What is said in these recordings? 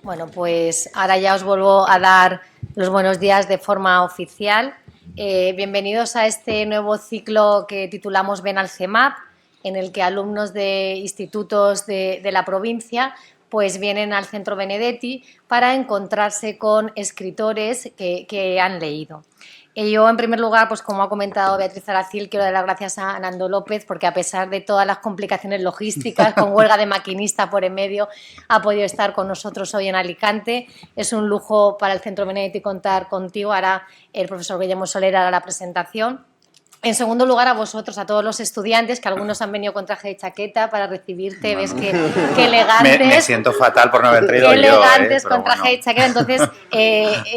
Bueno, pues ahora ya os vuelvo a dar los buenos días de forma oficial. Bienvenidos a este nuevo ciclo que titulamos Ven al CEMAP, en el que alumnos de institutos de la provincia pues vienen al Centro Benedetti para encontrarse con escritores que han leído. Yo, en primer lugar, pues como ha comentado Beatriz Aracil, quiero dar las gracias a Nando López porque a pesar de todas las complicaciones logísticas, con huelga de maquinista por en medio, ha podido estar con nosotros hoy en Alicante. Es un lujo para el Centro Benedetti contar contigo. Ahora el profesor Guillermo Soler hará la presentación. En segundo lugar, a vosotros, a todos los estudiantes, que algunos han venido con traje de chaqueta para recibirte. Ves que elegantes. Me siento fatal por no haber traído qué yo. Elegantes con traje de chaqueta. Entonces,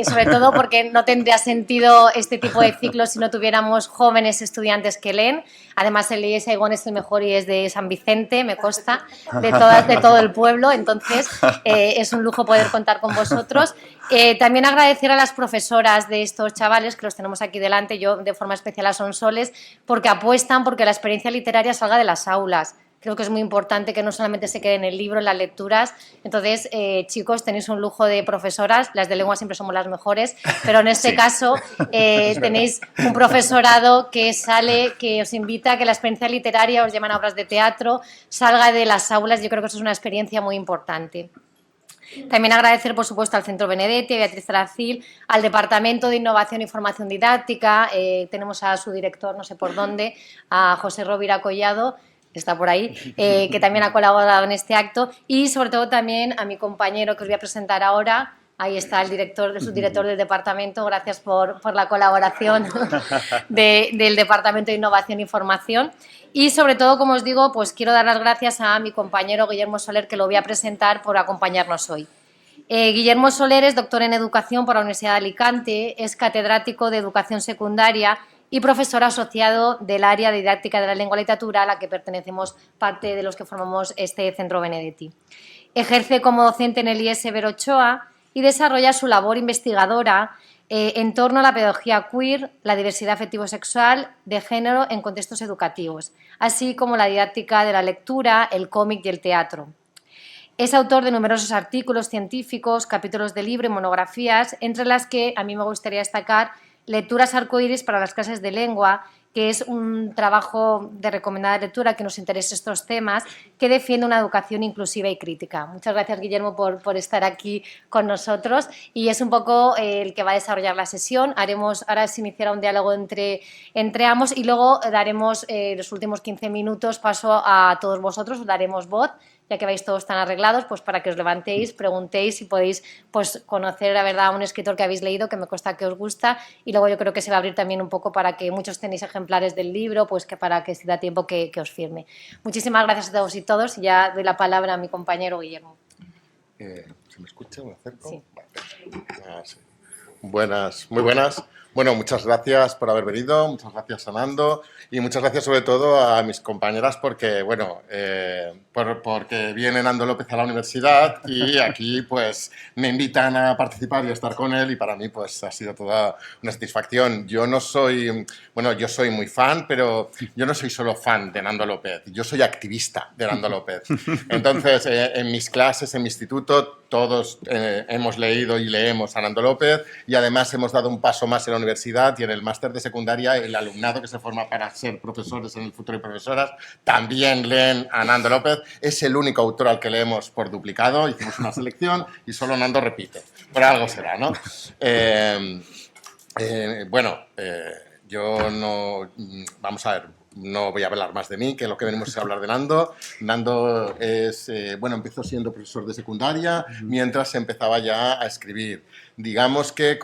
sobre todo porque no tendría sentido este tipo de ciclos si no tuviéramos jóvenes estudiantes que leen. Además, el IES Aigón es el mejor y es de San Vicente, me consta, de todo el pueblo. Entonces, es un lujo poder contar con vosotros. También agradecer a las profesoras de estos chavales, que los tenemos aquí delante, yo de forma especial a Sonsoles, porque apuestan porque la experiencia literaria salga de las aulas. Creo que es muy importante que no solamente se quede en el libro, en las lecturas. Entonces, chicos, tenéis un lujo de profesoras. Las de lengua siempre somos las mejores, pero en este caso tenéis un profesorado que os invita a que la experiencia literaria, os llevan a obras de teatro, salga de las aulas. Yo creo que eso es una experiencia muy importante. También agradecer, por supuesto, al Centro Benedetti, a Beatriz Aracil, al Departamento de Innovación y Formación Didáctica. Tenemos a su director, no sé por dónde, a José Rovira Collado, está por ahí, que también ha colaborado en este acto, y sobre todo también a mi compañero que os voy a presentar ahora. Ahí está el subdirector del departamento. Gracias por la colaboración del Departamento de Innovación y Formación. Y sobre todo, como os digo, pues quiero dar las gracias a mi compañero Guillermo Soler, que lo voy a presentar, por acompañarnos hoy. Guillermo Soler es doctor en Educación por la Universidad de Alicante, es catedrático de Educación Secundaria y profesor asociado del área de didáctica de la lengua y literatura, a la que pertenecemos parte de los que formamos este Centro Benedetti. Ejerce como docente en el IES Severo Ochoa y desarrolla su labor investigadora en torno a la pedagogía queer, la diversidad afectivo-sexual, de género en contextos educativos, así como la didáctica de la lectura, el cómic y el teatro. Es autor de numerosos artículos científicos, capítulos de libro y monografías, entre las que a mí me gustaría destacar Lecturas arcoíris para las clases de lengua, que es un trabajo de recomendada lectura que nos interesa estos temas, que defiende una educación inclusiva y crítica. Muchas gracias, Guillermo, por estar aquí con nosotros, y es un poco el que va a desarrollar la sesión. Ahora se iniciará un diálogo entre ambos y luego daremos los últimos 15 minutos paso a todos vosotros, os daremos voz, ya que vais todos tan arreglados, pues para que os levantéis, preguntéis y podéis pues, conocer la verdad a un escritor que habéis leído, que me consta que os gusta, y luego yo creo que se va a abrir también un poco para que muchos tenéis ejemplares del libro, pues que para que si da tiempo que os firme. Muchísimas gracias a todos y todos, y ya doy la palabra a mi compañero Guillermo. ¿Se me escucha? ¿Me acerco? Sí. Vale. Sí. Buenas, muy buenas. Bueno, muchas gracias por haber venido, muchas gracias a Nando y muchas gracias sobre todo a mis compañeras porque, bueno, porque viene Nando López a la universidad y aquí pues me invitan a participar y a estar con él, y para mí pues ha sido toda una satisfacción. Yo no soy, bueno, yo soy muy fan, pero yo no soy solo fan de Nando López, yo soy activista de Nando López. Entonces, en mis clases, en mi instituto, todos hemos leído y leemos a Nando López, y además hemos dado un paso más en la universidad y en el máster de secundaria. El alumnado que se forma para ser profesores en el futuro y profesoras también leen a Nando López. Es el único autor al que leemos por duplicado. Hicimos una selección y solo Nando repite. Por algo será, ¿no? Yo no... Vamos a ver. No voy a hablar más de mí, que lo que venimos es a hablar de Nando. Nando es, empezó siendo profesor de secundaria mientras empezaba ya a escribir. Digamos que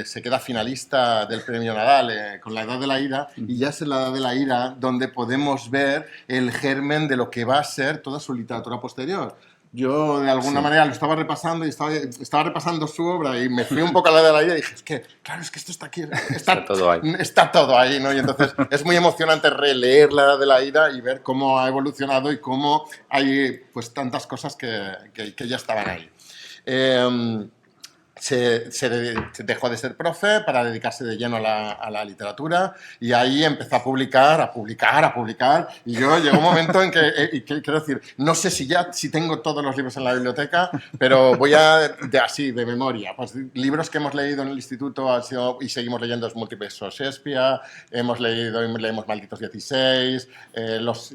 se queda finalista del Premio Nadal con La Edad de la Ira, y ya es en La Edad de la Ira donde podemos ver el germen de lo que va a ser toda su literatura posterior. Yo, de alguna manera, lo estaba repasando y estaba repasando su obra y me fui un poco a la de la idea y dije, claro, es que esto está aquí, está todo ahí. Está todo ahí, ¿no? Y entonces es muy emocionante releer La Edad de la Ira y ver cómo ha evolucionado y cómo hay pues tantas cosas que ya estaban ahí. se dejó de ser profe para dedicarse de lleno a la literatura y ahí empezó a publicar y yo llegó un momento en que quiero decir, no sé si tengo todos los libros en la biblioteca, pero voy así, de memoria, pues libros que hemos leído en el instituto y seguimos leyendo es Multiverso Shakespeare, leemos Malditos 16, los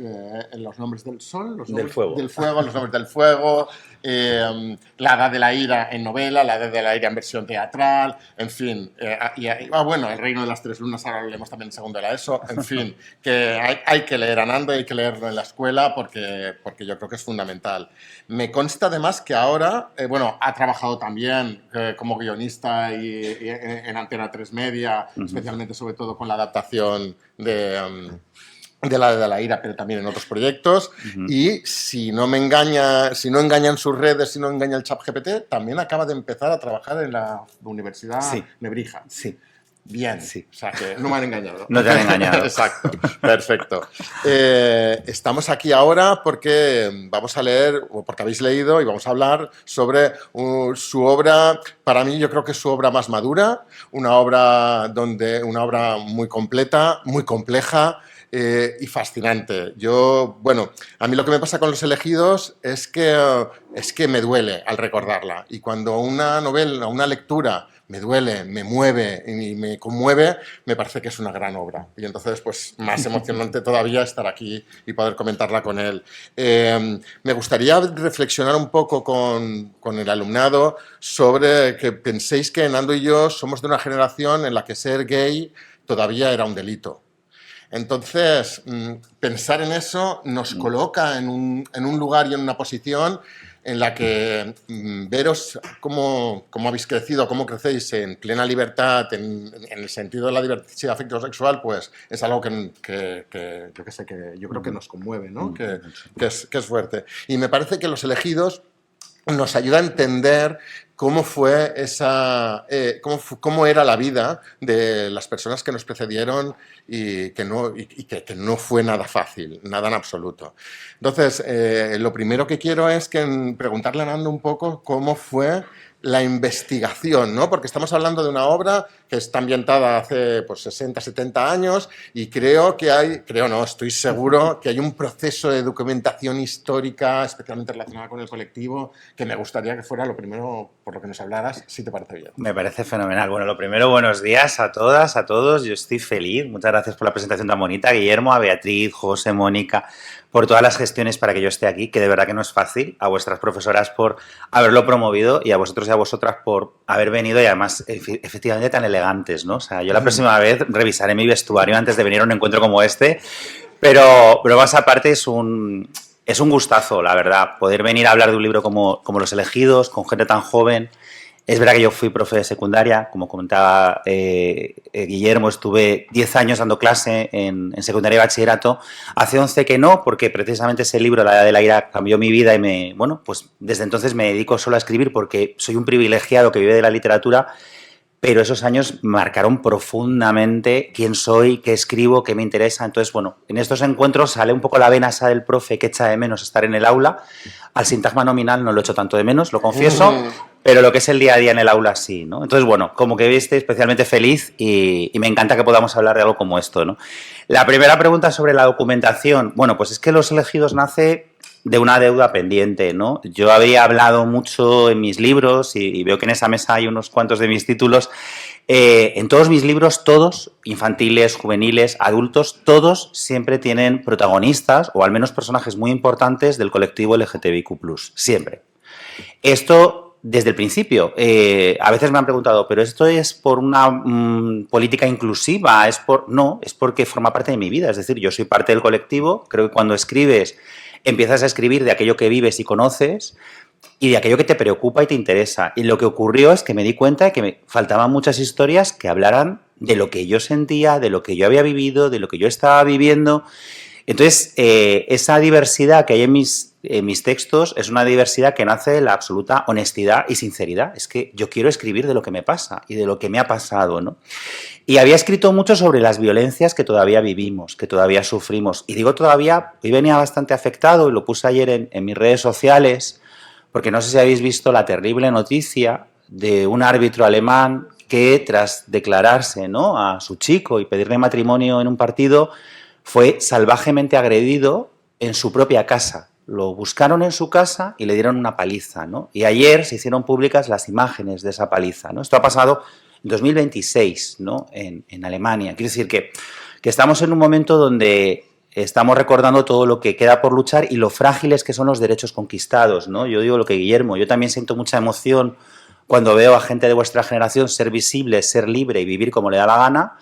nombres del sol, los nombres del fuego, los nombres del fuego, La Edad de la Ira en novela, La Edad de la Ira en versión teatral, en fin, bueno, El Reino de las Tres Lunas ahora lo leemos también en segundo de la ESO, en fin, que hay que leer a Nando, hay que leerlo en la escuela porque yo creo que es fundamental. Me consta además que ahora, ha trabajado también como guionista y en Antena 3 Media, especialmente sobre todo con la adaptación de La de la Ira, pero también en otros proyectos. Y si no engañan sus redes, si no engaña el ChatGPT, también acaba de empezar a trabajar en la Universidad Nebrija. Sí. Bien, sí. O sea, que no me han engañado. No te han engañado. Exacto, perfecto. Estamos aquí ahora porque vamos a leer, o porque habéis leído, y vamos a hablar sobre su obra, para mí yo creo que es su obra más madura, una obra muy completa, muy compleja, y fascinante. A mí lo que me pasa con Los Elegidos es que me duele al recordarla. Y cuando una novela, una lectura me duele, me mueve y me conmueve, me parece que es una gran obra. Y entonces, pues, más emocionante todavía estar aquí y poder comentarla con él. Me gustaría reflexionar un poco con el alumnado sobre que penséis que Nando y yo somos de una generación en la que ser gay todavía era un delito. Entonces, pensar en eso nos coloca en un lugar y en una posición en la que veros cómo habéis crecido, cómo crecéis en plena libertad, en el sentido de la diversidad afectivo-sexual, pues es algo que yo creo que nos conmueve, ¿no? Que es fuerte. Y me parece que Los Elegidos nos ayuda a entender cómo fue cómo era la vida de las personas que nos precedieron y que no fue nada fácil, nada en absoluto. Entonces, lo primero que quiero es preguntarle a Nando un poco cómo fue la investigación, ¿no? Porque estamos hablando de una obra que está ambientada hace 60, 70 años y estoy seguro que hay un proceso de documentación histórica especialmente relacionada con el colectivo que me gustaría que fuera lo primero por lo que nos hablaras, si te parece bien. Me parece fenomenal. Bueno, lo primero, buenos días a todas, a todos. Yo estoy feliz. Muchas gracias por la presentación tan bonita. Guillermo, a Beatriz, José, Mónica, por todas las gestiones para que yo esté aquí, que de verdad que no es fácil. A vuestras profesoras por haberlo promovido y a vosotros y a vosotras por haber venido y además efectivamente tan elegantes, ¿no? O sea, yo la próxima vez revisaré mi vestuario antes de venir a un encuentro como este, pero más aparte es un gustazo, la verdad, poder venir a hablar de un libro como Los Elegidos, con gente tan joven. Es verdad que yo fui profe de secundaria, como comentaba Guillermo, estuve 10 años dando clase en secundaria y bachillerato. Hace 11 que no, porque precisamente ese libro, La Edad de la Ira, cambió mi vida y pues desde entonces me dedico solo a escribir porque soy un privilegiado que vive de la literatura, pero esos años marcaron profundamente quién soy, qué escribo, qué me interesa. Entonces, en estos encuentros sale un poco la vena esa del profe que echa de menos estar en el aula. Al sintagma nominal no lo echo tanto de menos, lo confieso, pero lo que es el día a día en el aula sí, ¿no? Entonces, como que viste, especialmente feliz y me encanta que podamos hablar de algo como esto, ¿no? La primera pregunta sobre la documentación, pues es que Los Elegidos nace de una deuda pendiente, ¿no? Yo había hablado mucho en mis libros y veo que en esa mesa hay unos cuantos de mis títulos. En todos mis libros, todos, infantiles, juveniles, adultos, todos siempre tienen protagonistas o al menos personajes muy importantes del colectivo LGTBIQ+, siempre. Esto desde el principio. A veces me han preguntado, ¿pero esto es por una política inclusiva? No, es porque forma parte de mi vida. Es decir, yo soy parte del colectivo. Creo que cuando escribes empiezas a escribir de aquello que vives y conoces y de aquello que te preocupa y te interesa. Y lo que ocurrió es que me di cuenta de que me faltaban muchas historias que hablaran de lo que yo sentía, de lo que yo había vivido, de lo que yo estaba viviendo. Entonces, esa diversidad que hay en mis textos es una diversidad que nace de la absoluta honestidad y sinceridad. Es que yo quiero escribir de lo que me pasa y de lo que me ha pasado, ¿no? Y había escrito mucho sobre las violencias que todavía vivimos, que todavía sufrimos. Y digo todavía, hoy venía bastante afectado y lo puse ayer en mis redes sociales, porque no sé si habéis visto la terrible noticia de un árbitro alemán que tras declararse, ¿no?, a su chico y pedirle matrimonio en un partido, fue salvajemente agredido en su propia casa. Lo buscaron en su casa y le dieron una paliza, ¿no? Y ayer se hicieron públicas las imágenes de esa paliza, ¿no? Esto ha pasado en 2026, ¿no?, en Alemania. Quiere decir que estamos en un momento donde estamos recordando todo lo que queda por luchar y lo frágiles que son los derechos conquistados, ¿no? Yo digo lo que Guillermo, yo también siento mucha emoción cuando veo a gente de vuestra generación ser visible, ser libre y vivir como le da la gana.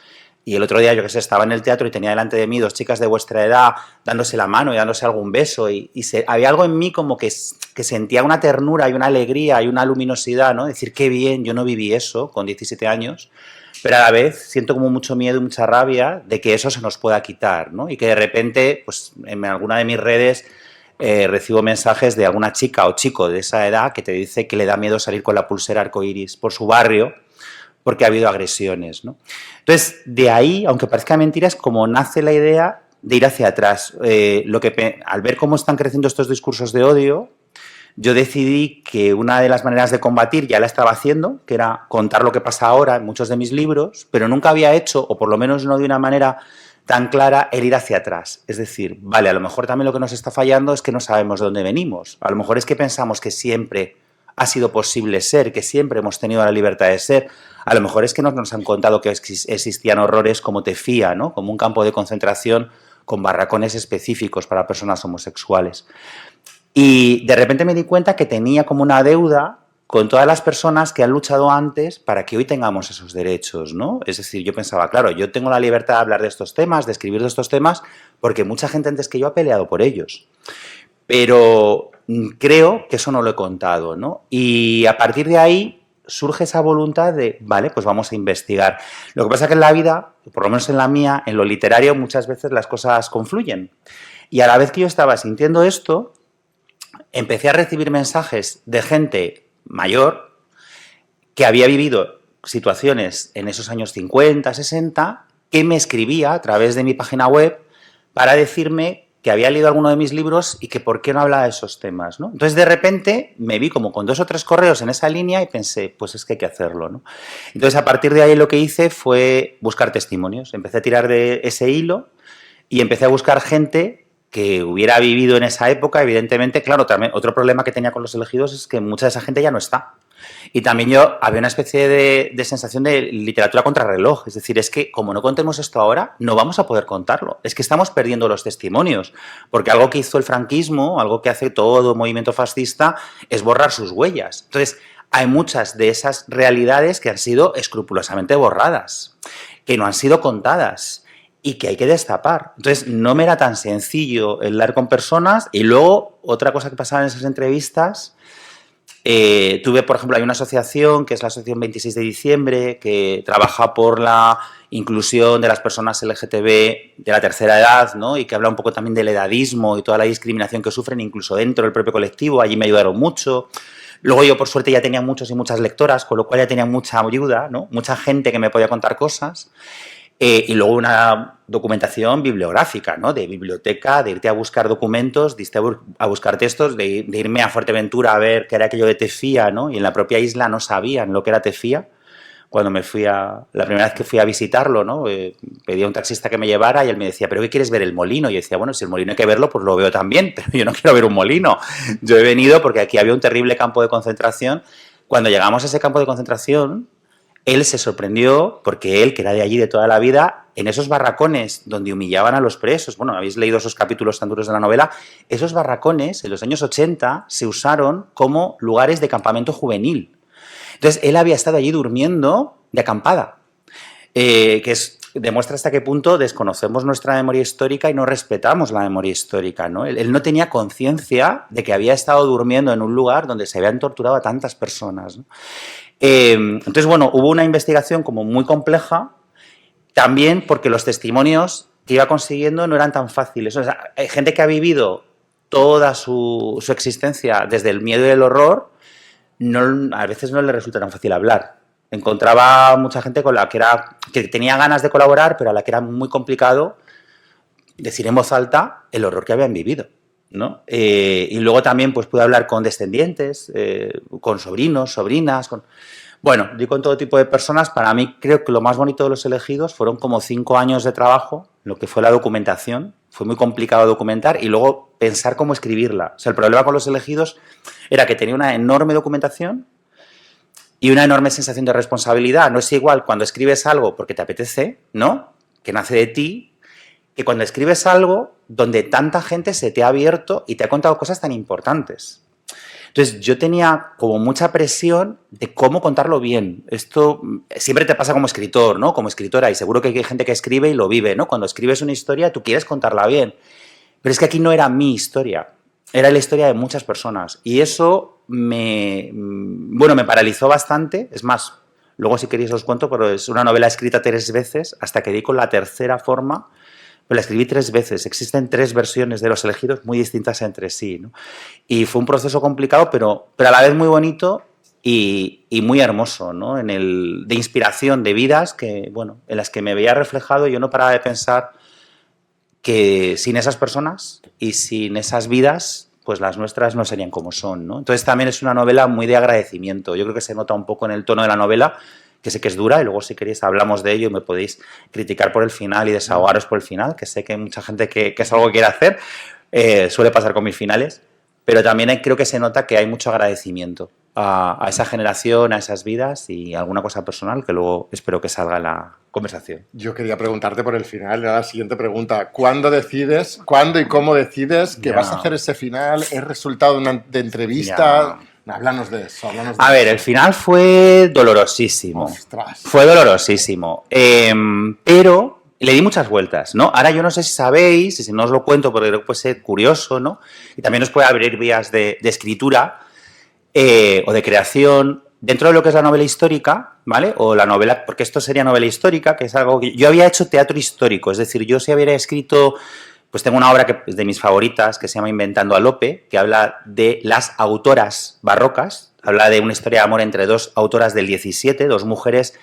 Y el otro día, yo qué sé, estaba en el teatro y tenía delante de mí 2 chicas de vuestra edad dándose la mano y dándose algún beso. Había algo en mí como que sentía una ternura y una alegría y una luminosidad, ¿no? Decir, qué bien, yo no viví eso con 17 años, pero a la vez siento como mucho miedo y mucha rabia de que eso se nos pueda quitar, ¿no? Y que de repente, pues en alguna de mis redes recibo mensajes de alguna chica o chico de esa edad que te dice que le da miedo salir con la pulsera arcoiris por su barrio porque ha habido agresiones, ¿no? Entonces, de ahí, aunque parezca mentira, es como nace la idea de ir hacia atrás. Al ver cómo están creciendo estos discursos de odio, yo decidí que una de las maneras de combatir ya la estaba haciendo, que era contar lo que pasa ahora en muchos de mis libros, pero nunca había hecho, o por lo menos no de una manera tan clara, el ir hacia atrás. Es decir, vale, a lo mejor también lo que nos está fallando es que no sabemos de dónde venimos. A lo mejor es que pensamos que siempre ha sido posible ser, que siempre hemos tenido la libertad de ser. A lo mejor es que nos han contado que existían horrores como Tefía, ¿no?, como un campo de concentración con barracones específicos para personas homosexuales. Y de repente me di cuenta que tenía como una deuda con todas las personas que han luchado antes para que hoy tengamos esos derechos, ¿no? Es decir, yo pensaba, claro, yo tengo la libertad de hablar de estos temas, de escribir de estos temas, porque mucha gente antes que yo ha peleado por ellos. Pero creo que eso no lo he contado, ¿no? Y a partir de ahí surge esa voluntad de, vale, pues vamos a investigar. Lo que pasa es que en la vida, por lo menos en la mía, en lo literario, muchas veces las cosas confluyen. Y a la vez que yo estaba sintiendo esto, empecé a recibir mensajes de gente mayor que había vivido situaciones en esos años 50, 60, que me escribía a través de mi página web para decirme que había leído alguno de mis libros y que por qué no hablaba de esos temas, ¿no? Entonces, de repente, me vi como con 2 o 3 correos en esa línea y pensé, pues es que hay que hacerlo, ¿no? Entonces, a partir de ahí lo que hice fue buscar testimonios. Empecé a tirar de ese hilo y empecé a buscar gente que hubiera vivido en esa época. Evidentemente, claro, también otro problema que tenía con los elegidos es que mucha de esa gente ya no está. Y también había una especie de sensación de literatura contrarreloj. Es decir, es que como no contemos esto ahora, no vamos a poder contarlo. Es que estamos perdiendo los testimonios. Porque algo que hizo el franquismo, algo que hace todo movimiento fascista, es borrar sus huellas. Entonces, hay muchas de esas realidades que han sido escrupulosamente borradas, que no han sido contadas y que hay que destapar. Entonces, no me era tan sencillo hablar con personas. Y luego, otra cosa que pasaba en esas entrevistas, tuve, por ejemplo, hay una asociación, que es la Asociación 26 de Diciembre, que trabaja por la inclusión de las personas LGTB de la tercera edad, ¿no?, y que habla un poco también del edadismo y toda la discriminación que sufren incluso dentro del propio colectivo. Allí me ayudaron mucho. Luego yo, por suerte, ya tenía muchos y muchas lectoras, con lo cual ya tenía mucha ayuda, ¿no?, mucha gente que me podía contar cosas. Y luego una documentación bibliográfica, ¿no?, de biblioteca, de irte a buscar documentos, de irte a buscar textos, de irme a Fuerteventura a ver qué era aquello de Tefía, ¿no? Y en la propia isla no sabían lo que era Tefía. Cuando la primera vez que fui a visitarlo, ¿no?, pedí a un taxista que me llevara y él me decía, ¿pero qué quieres ver, el molino? Y yo decía, bueno, si el molino hay que verlo, pues lo veo también, pero yo no quiero ver un molino. Yo he venido porque aquí había un terrible campo de concentración. Cuando llegamos a ese campo de concentración, él se sorprendió porque él, que era de allí de toda la vida, en esos barracones donde humillaban a los presos, bueno, habéis leído esos capítulos tan duros de la novela, esos barracones en los años 80 se usaron como lugares de campamento juvenil. Entonces, él había estado allí durmiendo de acampada, demuestra hasta qué punto desconocemos nuestra memoria histórica y no respetamos la memoria histórica, ¿no? Él no tenía conciencia de que había estado durmiendo en un lugar donde se habían torturado a tantas personas, ¿no? Entonces, bueno, hubo una investigación como muy compleja, también porque los testimonios que iba consiguiendo no eran tan fáciles. O sea, hay gente que ha vivido toda su existencia desde el miedo y el horror, a veces no le resulta tan fácil hablar. Encontraba mucha gente con la que tenía ganas de colaborar, pero a la que era muy complicado decir en voz alta el horror que habían vivido. ¿no? Y luego también pues pude hablar con descendientes, con sobrinos, sobrinas, bueno, y con todo tipo de personas. Para mí creo que lo más bonito de Los Elegidos fueron como 5 años de trabajo, lo que fue la documentación. Fue muy complicado documentar y luego pensar cómo escribirla. O sea, el problema con Los Elegidos era que tenía una enorme documentación y una enorme sensación de responsabilidad. No es igual cuando escribes algo porque te apetece, ¿no? Que nace de ti, que cuando escribes algo donde tanta gente se te ha abierto y te ha contado cosas tan importantes. Entonces, yo tenía como mucha presión de cómo contarlo bien. Esto siempre te pasa como escritor, ¿no? Como escritora, y seguro que hay gente que escribe y lo vive, ¿no? Cuando escribes una historia, tú quieres contarla bien. Pero es que aquí no era mi historia, era la historia de muchas personas. Y eso me paralizó bastante. Es más, luego si queréis os cuento, pero es una novela escrita 3 veces, hasta que di con la tercera forma. Pero la escribí 3 veces. Existen 3 versiones de Los Elegidos muy distintas entre sí, ¿no? Y fue un proceso complicado, pero a la vez muy bonito y muy hermoso, ¿no? De inspiración de vidas que, bueno, en las que me veía reflejado. Yo no paraba de pensar que sin esas personas y sin esas vidas, pues las nuestras no serían como son, ¿no? Entonces también es una novela muy de agradecimiento. Yo creo que se nota un poco en el tono de la novela, que sé que es dura, y luego si queréis hablamos de ello y me podéis criticar por el final y desahogaros por el final, que sé que hay mucha gente que es algo que quiere hacer, suele pasar con mis finales, pero también creo que se nota que hay mucho agradecimiento a esa generación, a esas vidas y alguna cosa personal que luego espero que salga en la conversación. Yo quería preguntarte por el final, la siguiente pregunta. ¿Cuándo y cómo decides que vas a hacer ese final? ¿Es resultado de entrevista? Háblanos de eso. A ver, el final fue dolorosísimo. ¡Ostras! Fue dolorosísimo. Pero le di muchas vueltas, ¿no? Ahora yo no sé si sabéis, y si no os lo cuento porque creo que puede ser curioso, ¿no? Y también os puede abrir vías de escritura o de creación dentro de lo que es la novela histórica, ¿vale? O la novela, porque esto sería novela histórica, que es algo que yo había hecho teatro histórico, es decir, yo sí había escrito. Pues tengo una obra que es de mis favoritas, que se llama Inventando a Lope, que habla de las autoras barrocas, habla de una historia de amor entre 2 autoras del 17, 2 mujeres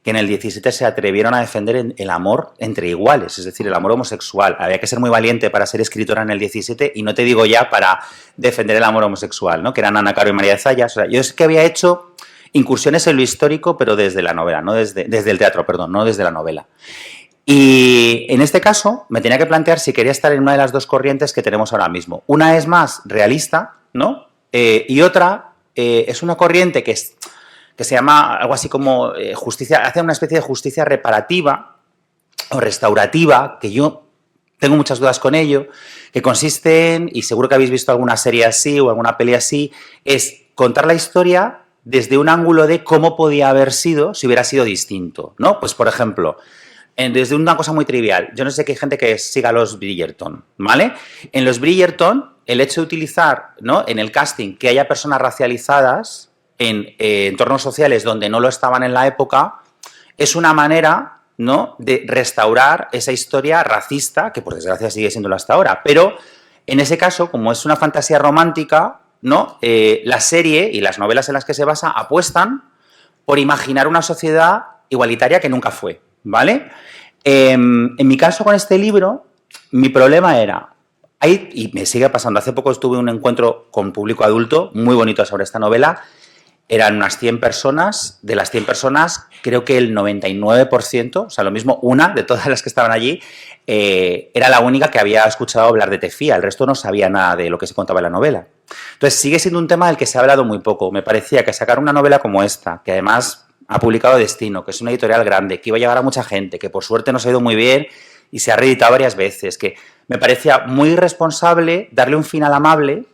que en el 17 se atrevieron a defender el amor entre iguales, es decir, el amor homosexual. Había que ser muy valiente para ser escritora en el 17 y no te digo ya para defender el amor homosexual, ¿no? Que eran Ana Caro y María de Zayas. O sea, yo es que había hecho incursiones en lo histórico, pero desde la novela, no desde el teatro, perdón, no desde la novela. Y en este caso me tenía que plantear si quería estar en una de las 2 corrientes que tenemos ahora mismo. Una es más realista, ¿no? Y otra es una corriente que se llama algo así como justicia, hace una especie de justicia reparativa o restaurativa, que yo tengo muchas dudas con ello, que consiste en, y seguro que habéis visto alguna serie así o alguna peli así, es contar la historia desde un ángulo de cómo podía haber sido si hubiera sido distinto, ¿no? Pues, por ejemplo, desde una cosa muy trivial, yo no sé que hay gente que siga los Bridgerton, ¿vale? En los Bridgerton, el hecho de utilizar, ¿no?, en el casting que haya personas racializadas en entornos sociales donde no lo estaban en la época, es una manera, ¿no?, de restaurar esa historia racista, que por desgracia sigue siéndolo hasta ahora. Pero en ese caso, como es una fantasía romántica, ¿no?, la serie y las novelas en las que se basa apuestan por imaginar una sociedad igualitaria que nunca fue, ¿vale? En mi caso con este libro, mi problema era, y me sigue pasando, hace poco tuve un encuentro con público adulto muy bonito sobre esta novela, eran unas 100 personas, de las 100 personas creo que el 99%, o sea, lo mismo, una de todas las que estaban allí, era la única que había escuchado hablar de Tefía, el resto no sabía nada de lo que se contaba en la novela. Entonces sigue siendo un tema del que se ha hablado muy poco. Me parecía que sacar una novela como esta, que además ha publicado Destino, que es una editorial grande, que iba a llegar a mucha gente, que por suerte nos ha ido muy bien y se ha reeditado varias veces, que me parecía muy irresponsable darle un final amable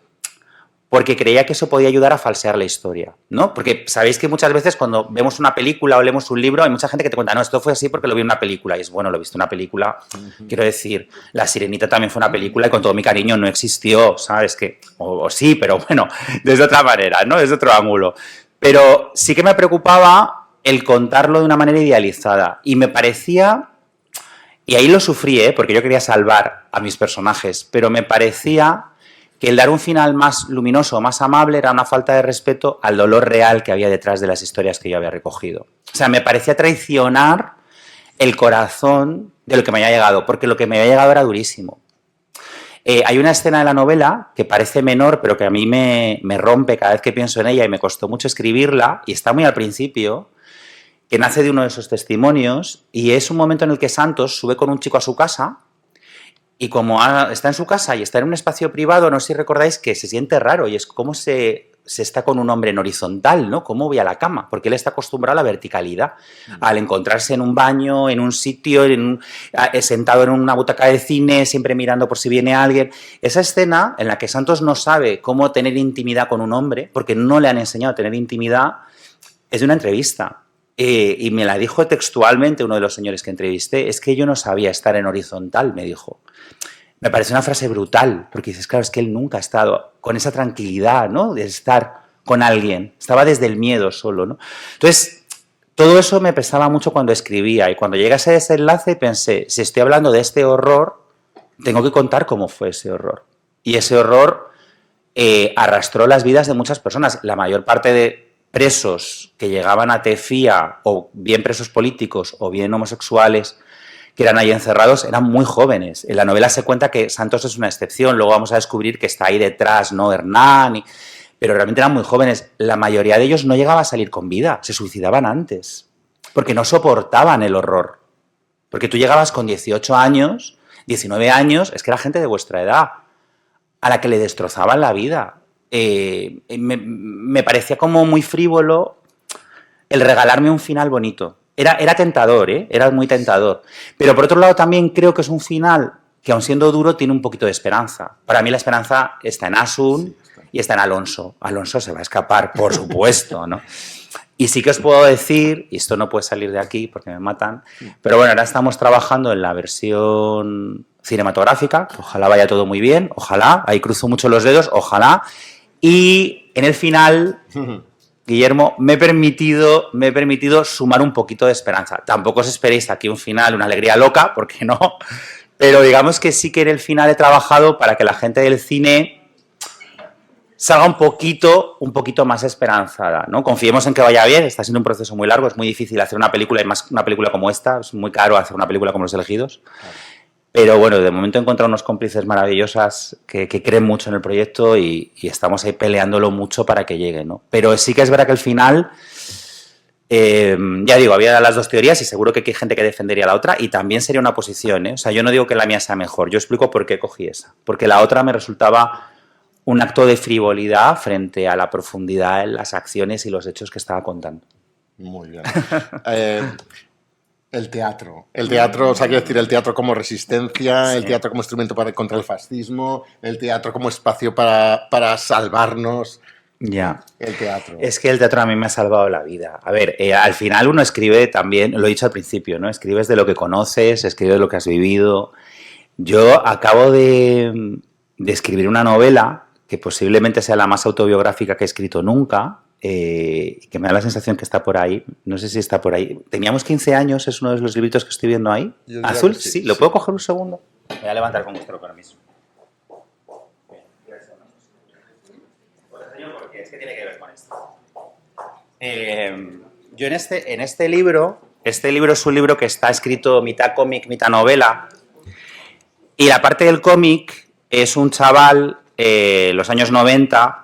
porque creía que eso podía ayudar a falsear la historia, ¿no? Porque sabéis que muchas veces cuando vemos una película o leemos un libro hay mucha gente que te cuenta, no, esto fue así porque lo vi en una película. Y es, bueno, lo he visto en una película. Quiero decir, La Sirenita también fue una película y con todo mi cariño no existió, ¿sabes? O sí, pero bueno, desde otra manera, ¿no? Desde otro ángulo. Pero sí que me preocupaba el contarlo de una manera idealizada. Y me parecía, y ahí lo sufrí, porque yo quería salvar a mis personajes, pero me parecía que el dar un final más luminoso, más amable, era una falta de respeto al dolor real que había detrás de las historias que yo había recogido. O sea, me parecía traicionar el corazón de lo que me había llegado, porque lo que me había llegado era durísimo. Hay una escena de la novela que parece menor, pero que a mí me rompe cada vez que pienso en ella y me costó mucho escribirla, y está muy al principio, que nace de uno de esos testimonios, y es un momento en el que Santos sube con un chico a su casa, y como está en su casa y está en un espacio privado, no sé si recordáis que se siente raro, y es como se está con un hombre en horizontal, ¿no? ¿Cómo voy a la cama? Porque él está acostumbrado a la verticalidad. Al encontrarse en un baño, en un sitio, sentado en una butaca de cine, siempre mirando por si viene alguien. Esa escena en la que Santos no sabe cómo tener intimidad con un hombre, porque no le han enseñado a tener intimidad, es de una entrevista. Y me la dijo textualmente uno de los señores que entrevisté, es que yo no sabía estar en horizontal, me dijo. Me parece una frase brutal, porque dices, claro, es que él nunca ha estado con esa tranquilidad, ¿no? De estar con alguien. Estaba desde el miedo solo, ¿no? Entonces, todo eso me pesaba mucho cuando escribía. Y cuando llegué a ese desenlace pensé, si estoy hablando de este horror, tengo que contar cómo fue ese horror. Y ese horror arrastró las vidas de muchas personas. La mayor parte de presos que llegaban a Tefía, o bien presos políticos, o bien homosexuales, que eran ahí encerrados, eran muy jóvenes. En la novela se cuenta que Santos es una excepción, luego vamos a descubrir que está ahí detrás, ¿no? Hernán, pero realmente eran muy jóvenes. La mayoría de ellos no llegaba a salir con vida, se suicidaban antes, porque no soportaban el horror. Porque tú llegabas con 18 años, 19 años, es que era gente de vuestra edad, a la que le destrozaban la vida. Me parecía como muy frívolo el regalarme un final bonito. Era tentador, era muy tentador. Pero por otro lado también creo que es un final que, aun siendo duro, tiene un poquito de esperanza. Para mí la esperanza está en Asun y está en Alonso. Alonso se va a escapar, por supuesto, ¿no? Y sí que os puedo decir, y esto no puede salir de aquí porque me matan, pero bueno, ahora estamos trabajando en la versión cinematográfica, ojalá vaya todo muy bien, ojalá, ahí cruzo mucho los dedos, ojalá, y en el final... Guillermo, me he permitido sumar un poquito de esperanza. Tampoco os esperéis aquí un final, una alegría loca, porque no. Pero digamos que sí que en el final he trabajado para que la gente del cine salga un poquito más esperanzada, ¿no? Confiemos en que vaya bien, está siendo un proceso muy largo, es muy difícil hacer una película, y más una película como esta, es muy caro hacer una película como Los Elegidos. Pero bueno, de momento he encontrado unos cómplices maravillosas que creen mucho en el proyecto y estamos ahí peleándolo mucho para que llegue, ¿no? Pero sí que es verdad que al final, ya digo, había las dos teorías y seguro que hay gente que defendería la otra y también sería una posición, ¿eh? O sea, yo no digo que la mía sea mejor, yo explico por qué cogí esa. Porque la otra me resultaba un acto de frivolidad frente a la profundidad en las acciones y los hechos que estaba contando. Muy bien. El teatro, o sea, quiero decir, el teatro como resistencia, sí. El teatro como instrumento contra el fascismo, el teatro como espacio para salvarnos. Ya. El teatro. Es que el teatro a mí me ha salvado la vida. A ver, al final uno escribe también, lo he dicho al principio, ¿no? Escribes de lo que conoces, escribes de lo que has vivido. Yo acabo de escribir una novela que posiblemente sea la más autobiográfica que he escrito nunca, que me da la sensación que está por ahí, no sé si está por ahí. Teníamos 15 años, es uno de los libritos que estoy viendo ahí. ¿Azul? Sí, sí. ¿Lo puedo coger un segundo? Me voy a levantar con vuestro permiso. Porque es que tiene que ver con esto. Yo en este libro es un libro que está escrito mitad cómic, mitad novela, y la parte del cómic es un chaval, los años 90,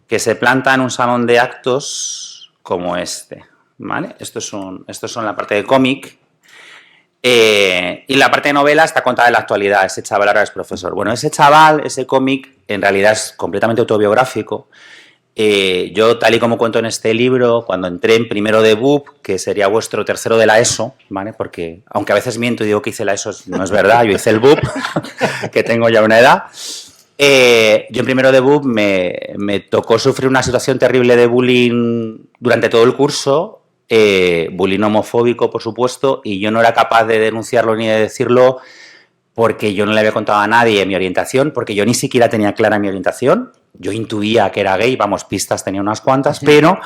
que se planta en un salón de actos como este, ¿vale? Estos son la parte de cómic. Y la parte de novela está contada en la actualidad. Ese chaval ahora es profesor. Bueno, ese chaval, ese cómic, en realidad es completamente autobiográfico. Yo, tal y como cuento en este libro, cuando entré en primero de BUP, que sería vuestro tercero de la ESO, ¿vale? Porque, aunque a veces miento y digo que hice la ESO, no es verdad, yo hice el BUP, que tengo ya una edad. Yo en primero de BUP me tocó sufrir una situación terrible de bullying durante todo el curso, bullying homofóbico, por supuesto, y yo no era capaz de denunciarlo ni de decirlo porque yo no le había contado a nadie mi orientación, porque yo ni siquiera tenía clara mi orientación. Yo intuía que era gay, vamos, pistas tenía unas cuantas, pero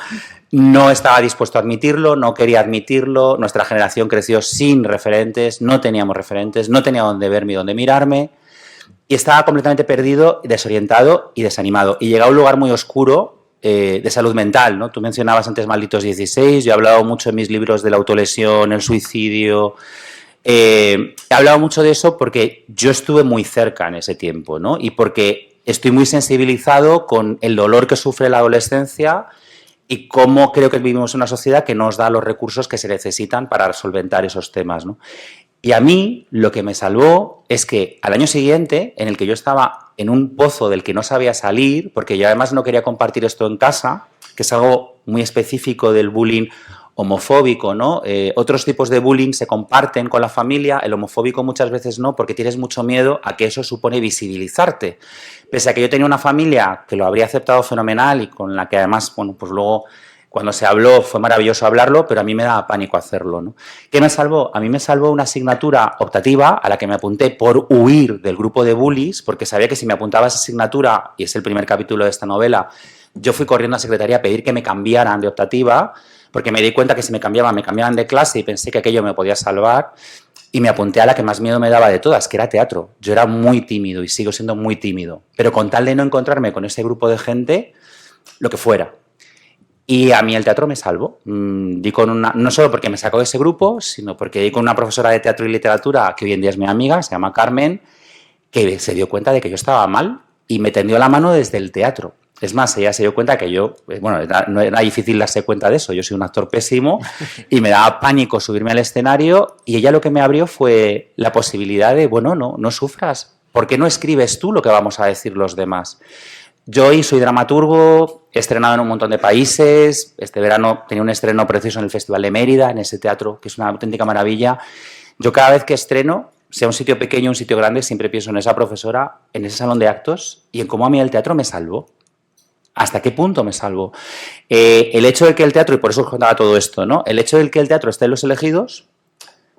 no estaba dispuesto a admitirlo, no quería admitirlo. Nuestra generación creció sin referentes, no teníamos referentes, no tenía dónde verme y dónde mirarme, y estaba completamente perdido, desorientado y desanimado. Y llegué a un lugar muy oscuro de salud mental, ¿no? Tú mencionabas antes Malditos 16, yo he hablado mucho en mis libros de la autolesión, el suicidio, He hablado mucho de eso porque yo estuve muy cerca en ese tiempo, ¿no? Y porque estoy muy sensibilizado con el dolor que sufre la adolescencia y cómo creo que vivimos en una sociedad que no nos da los recursos que se necesitan para solventar esos temas, ¿no? Y a mí lo que me salvó es que al año siguiente, en el que yo estaba en un pozo del que no sabía salir, porque yo además no quería compartir esto en casa, que es algo muy específico del bullying homofóbico, ¿no? Otros tipos de bullying se comparten con la familia, el homofóbico muchas veces no, porque tienes mucho miedo a que eso supone visibilizarte. Pese a que yo tenía una familia que lo habría aceptado fenomenal y con la que además, bueno, pues luego cuando se habló fue maravilloso hablarlo, pero a mí me daba pánico hacerlo, ¿no? ¿Qué me salvó? A mí me salvó una asignatura optativa a la que me apunté por huir del grupo de bullies, porque sabía que si me apuntaba a esa asignatura, y es el primer capítulo de esta novela, yo fui corriendo a secretaría a pedir que me cambiaran de optativa, porque me di cuenta que si me cambiaban de clase y pensé que aquello me podía salvar, y me apunté a la que más miedo me daba de todas, que era teatro. Yo era muy tímido y sigo siendo muy tímido, pero con tal de no encontrarme con ese grupo de gente, lo que fuera. Y a mí el teatro me salvó. Di con una, no solo porque me sacó de ese grupo, sino porque di con una profesora de teatro y literatura que hoy en día es mi amiga, se llama Carmen, que se dio cuenta de que yo estaba mal y me tendió la mano desde el teatro. Es más, ella se dio cuenta que yo, bueno, no era difícil darse cuenta de eso, yo soy un actor pésimo y me daba pánico subirme al escenario y ella lo que me abrió fue la posibilidad de, bueno, no sufras, ¿por qué no escribes tú lo que vamos a decir los demás? Yo hoy soy dramaturgo, he estrenado en un montón de países, este verano tenía un estreno precioso en el Festival de Mérida, en ese teatro, que es una auténtica maravilla. Yo cada vez que estreno, sea un sitio pequeño o un sitio grande, siempre pienso en esa profesora, en ese salón de actos y en cómo a mí el teatro me salvó. ¿Hasta qué punto me salvó? El hecho de que el teatro, y por eso os contaba todo esto, ¿no? El hecho de que el teatro esté en Los Elegidos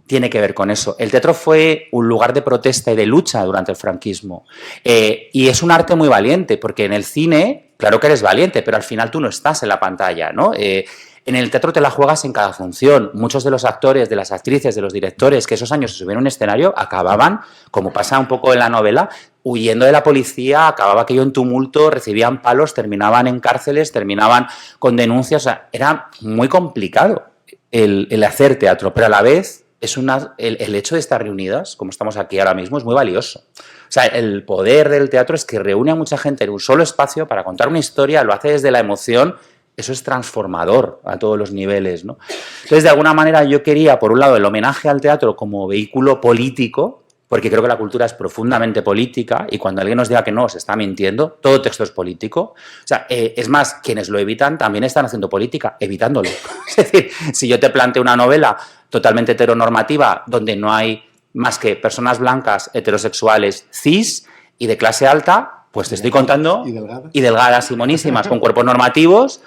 tiene que ver con eso. El teatro fue un lugar de protesta y de lucha durante el franquismo. Y es un arte muy valiente, porque en el cine, claro que eres valiente, pero al final tú no estás en la pantalla, ¿no? En el teatro te la juegas en cada función. Muchos de los actores, de las actrices, de los directores que esos años se subieron a un escenario acababan, como pasa un poco en la novela, huyendo de la policía, acababa aquello en tumulto, recibían palos, terminaban en cárceles, terminaban con denuncias. O sea, era muy complicado el hacer teatro, pero a la vez el hecho de estar reunidas, como estamos aquí ahora mismo, es muy valioso. O sea, el poder del teatro es que reúne a mucha gente en un solo espacio para contar una historia, lo hace desde la emoción. Eso es transformador a todos los niveles, ¿no? Entonces, de alguna manera, yo quería, por un lado, el homenaje al teatro como vehículo político, porque creo que la cultura es profundamente política y cuando alguien nos diga que no, se está mintiendo, todo texto es político. O sea, es más, quienes lo evitan también están haciendo política, evitándolo. Es decir, si yo te planteo una novela totalmente heteronormativa, donde no hay más que personas blancas, heterosexuales, cis y de clase alta, pues te estoy contando... Y delgadas y monísimas, con cuerpos normativos,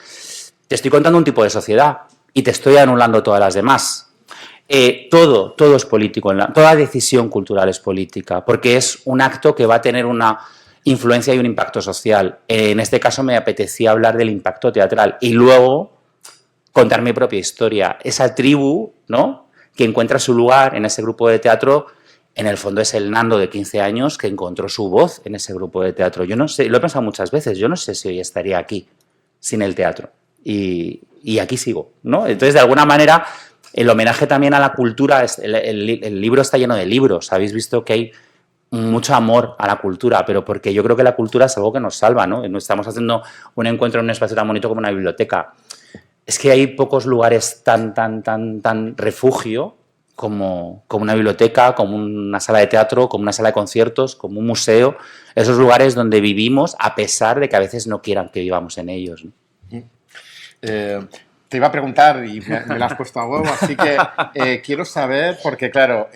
te estoy contando un tipo de sociedad y te estoy anulando todas las demás. Todo es político, toda decisión cultural es política, porque es un acto que va a tener una influencia y un impacto social. En este caso me apetecía hablar del impacto teatral y luego contar mi propia historia. Esa tribu, ¿no?, que encuentra su lugar en ese grupo de teatro, en el fondo es el Nando de 15 años que encontró su voz en ese grupo de teatro. Yo no sé, lo he pensado muchas veces, yo no sé si hoy estaría aquí sin el teatro. Y aquí sigo, ¿no? Entonces, de alguna manera, el homenaje también a la cultura, el libro está lleno de libros. Habéis visto que hay mucho amor a la cultura, pero porque yo creo que la cultura es algo que nos salva, ¿no? No estamos haciendo un encuentro en un espacio tan bonito como una biblioteca. Es que hay pocos lugares tan refugio como una biblioteca, como una sala de teatro, como una sala de conciertos, como un museo, esos lugares donde vivimos a pesar de que a veces no quieran que vivamos en ellos, ¿no? Te iba a preguntar y me la has puesto a huevo, así que quiero saber, porque claro,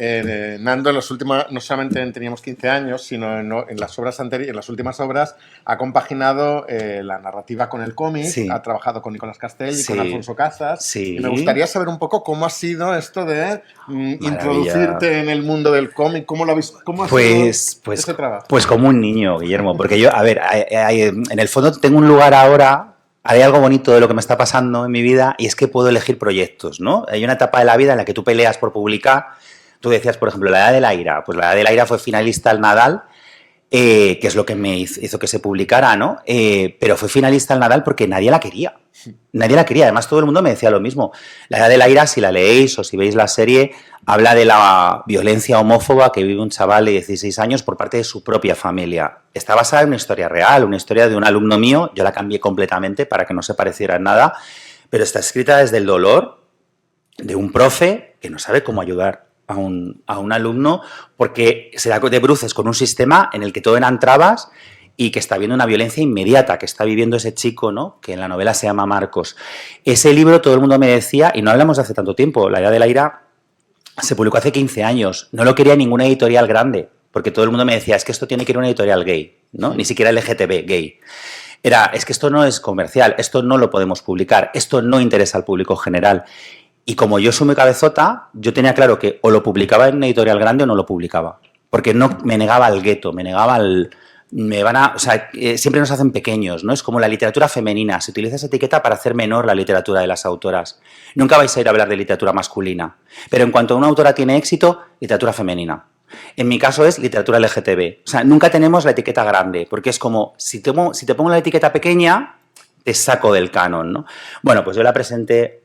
Nando en los últimos, no solamente Teníamos 15 años, sino en las obras anteriores, en las últimas obras, ha compaginado la narrativa con el cómic, sí. Ha trabajado con Nicolás Castell y sí. Con Alfonso Casas. Sí. Y me gustaría saber un poco cómo ha sido esto de introducirte en el mundo del cómic, cómo ha sido ese trabajo. Pues como un niño, Guillermo, porque yo, a ver, en el fondo tengo un lugar ahora. Hay algo bonito de lo que me está pasando en mi vida y es que puedo elegir proyectos, ¿no? Hay una etapa de la vida en la que tú peleas por publicar. Tú decías, por ejemplo, La Edad de la Ira. Pues La Edad de la Ira fue finalista al Nadal que es lo que me hizo que se publicara, ¿no? Pero fue finalista al Nadal porque nadie la quería. Nadie la quería. Además, todo el mundo me decía lo mismo. La Edad de la Ira, si la leéis o si veis la serie, habla de la violencia homófoba que vive un chaval de 16 años por parte de su propia familia. Está basada en una historia real, una historia de un alumno mío. Yo la cambié completamente para que no se pareciera en nada, pero está escrita desde el dolor de un profe que no sabe cómo ayudar a un alumno porque se da de bruces con un sistema en el que todo eran trabas y que está viendo una violencia inmediata que está viviendo ese chico, ¿no? Que en la novela se llama Marcos. Ese libro todo el mundo me decía, y no hablamos de hace tanto tiempo, La Edad de la Ira se publicó hace 15 años, no lo quería ninguna editorial grande, porque todo el mundo me decía, es que esto tiene que ir a una editorial gay, ¿no? Ni siquiera LGTB, gay. Es que esto no es comercial, esto no lo podemos publicar, esto no interesa al público general. Y como yo soy muy cabezota, yo tenía claro que o lo publicaba en una editorial grande o no lo publicaba, porque no me negaba al gueto, me negaba al... siempre nos hacen pequeños, ¿no? Es como la literatura femenina, se utiliza esa etiqueta para hacer menor la literatura de las autoras. Nunca vais a ir a hablar de literatura masculina, pero en cuanto una autora tiene éxito, literatura femenina. En mi caso es literatura LGTB. O sea, nunca tenemos la etiqueta grande, porque es como, si te pongo la etiqueta pequeña, te saco del canon, ¿no? Bueno, pues yo la presenté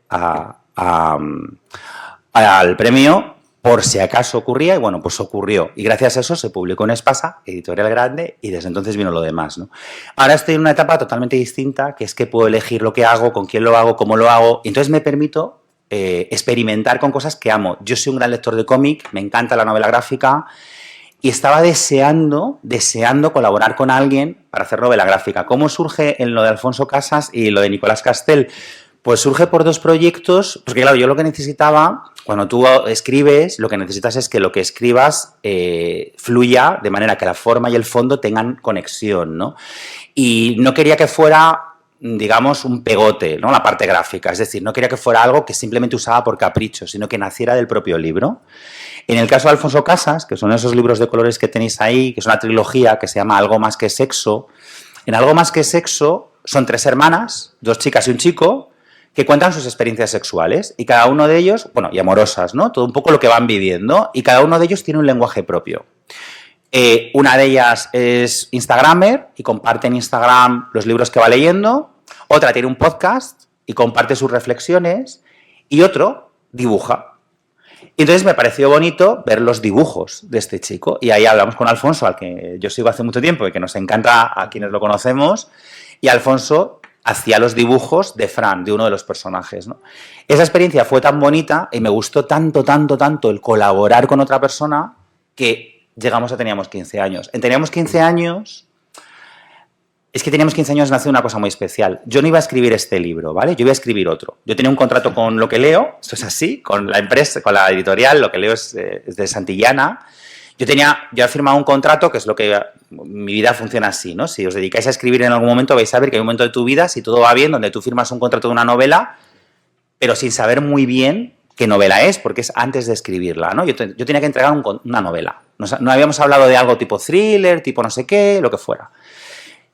al premio por si acaso ocurría, y bueno, pues ocurrió. Y gracias a eso se publicó en Espasa, editorial grande, y desde entonces vino lo demás, ¿no? Ahora estoy en una etapa totalmente distinta, que es que puedo elegir lo que hago, con quién lo hago, cómo lo hago, y entonces me permito experimentar con cosas que amo. Yo soy un gran lector de cómic, me encanta la novela gráfica, y estaba deseando colaborar con alguien para hacer novela gráfica. ¿Cómo surge en lo de Alfonso Casas y lo de Nicolás Castel? Pues surge por dos proyectos, porque claro, yo lo que necesitaba, cuando tú escribes, lo que necesitas es que lo que escribas fluya de manera que la forma y el fondo tengan conexión, ¿no? Y no quería que fuera, digamos, un pegote, ¿no? La parte gráfica, es decir, no quería que fuera algo que simplemente usaba por capricho, sino que naciera del propio libro. En el caso de Alfonso Casas, que son esos libros de colores que tenéis ahí, que es una trilogía que se llama Algo más que sexo, en Algo más que sexo son 3 hermanas, 2 chicas y un chico, que cuentan sus experiencias sexuales y cada uno de ellos, bueno, y amorosas, ¿no? Todo un poco lo que van viviendo y cada uno de ellos tiene un lenguaje propio. Una de ellas es instagramer y comparte en Instagram los libros que va leyendo, otra tiene un podcast y comparte sus reflexiones y otro dibuja. Y entonces me pareció bonito ver los dibujos de este chico y ahí hablamos con Alfonso, al que yo sigo hace mucho tiempo y que nos encanta a quienes lo conocemos, y Alfonso hacía los dibujos de Fran, de uno de los personajes, ¿no? Esa experiencia fue tan bonita y me gustó tanto el colaborar con otra persona que teníamos 15 años. Teníamos 15 años... Es que teníamos 15 años, nació una cosa muy especial. Yo no iba a escribir este libro, ¿vale? Yo iba a escribir otro. Yo tenía un contrato con Lo que leo, esto es así, con la empresa, con la editorial, Lo que leo es de Santillana. Yo he firmado un contrato, que es lo que... Mi vida funciona así, ¿no? Si os dedicáis a escribir en algún momento, vais a ver que hay un momento de tu vida, si todo va bien, donde tú firmas un contrato de una novela, pero sin saber muy bien qué novela es, porque es antes de escribirla, ¿no? Yo tenía que entregar una novela. No habíamos hablado de algo tipo thriller, tipo no sé qué, lo que fuera.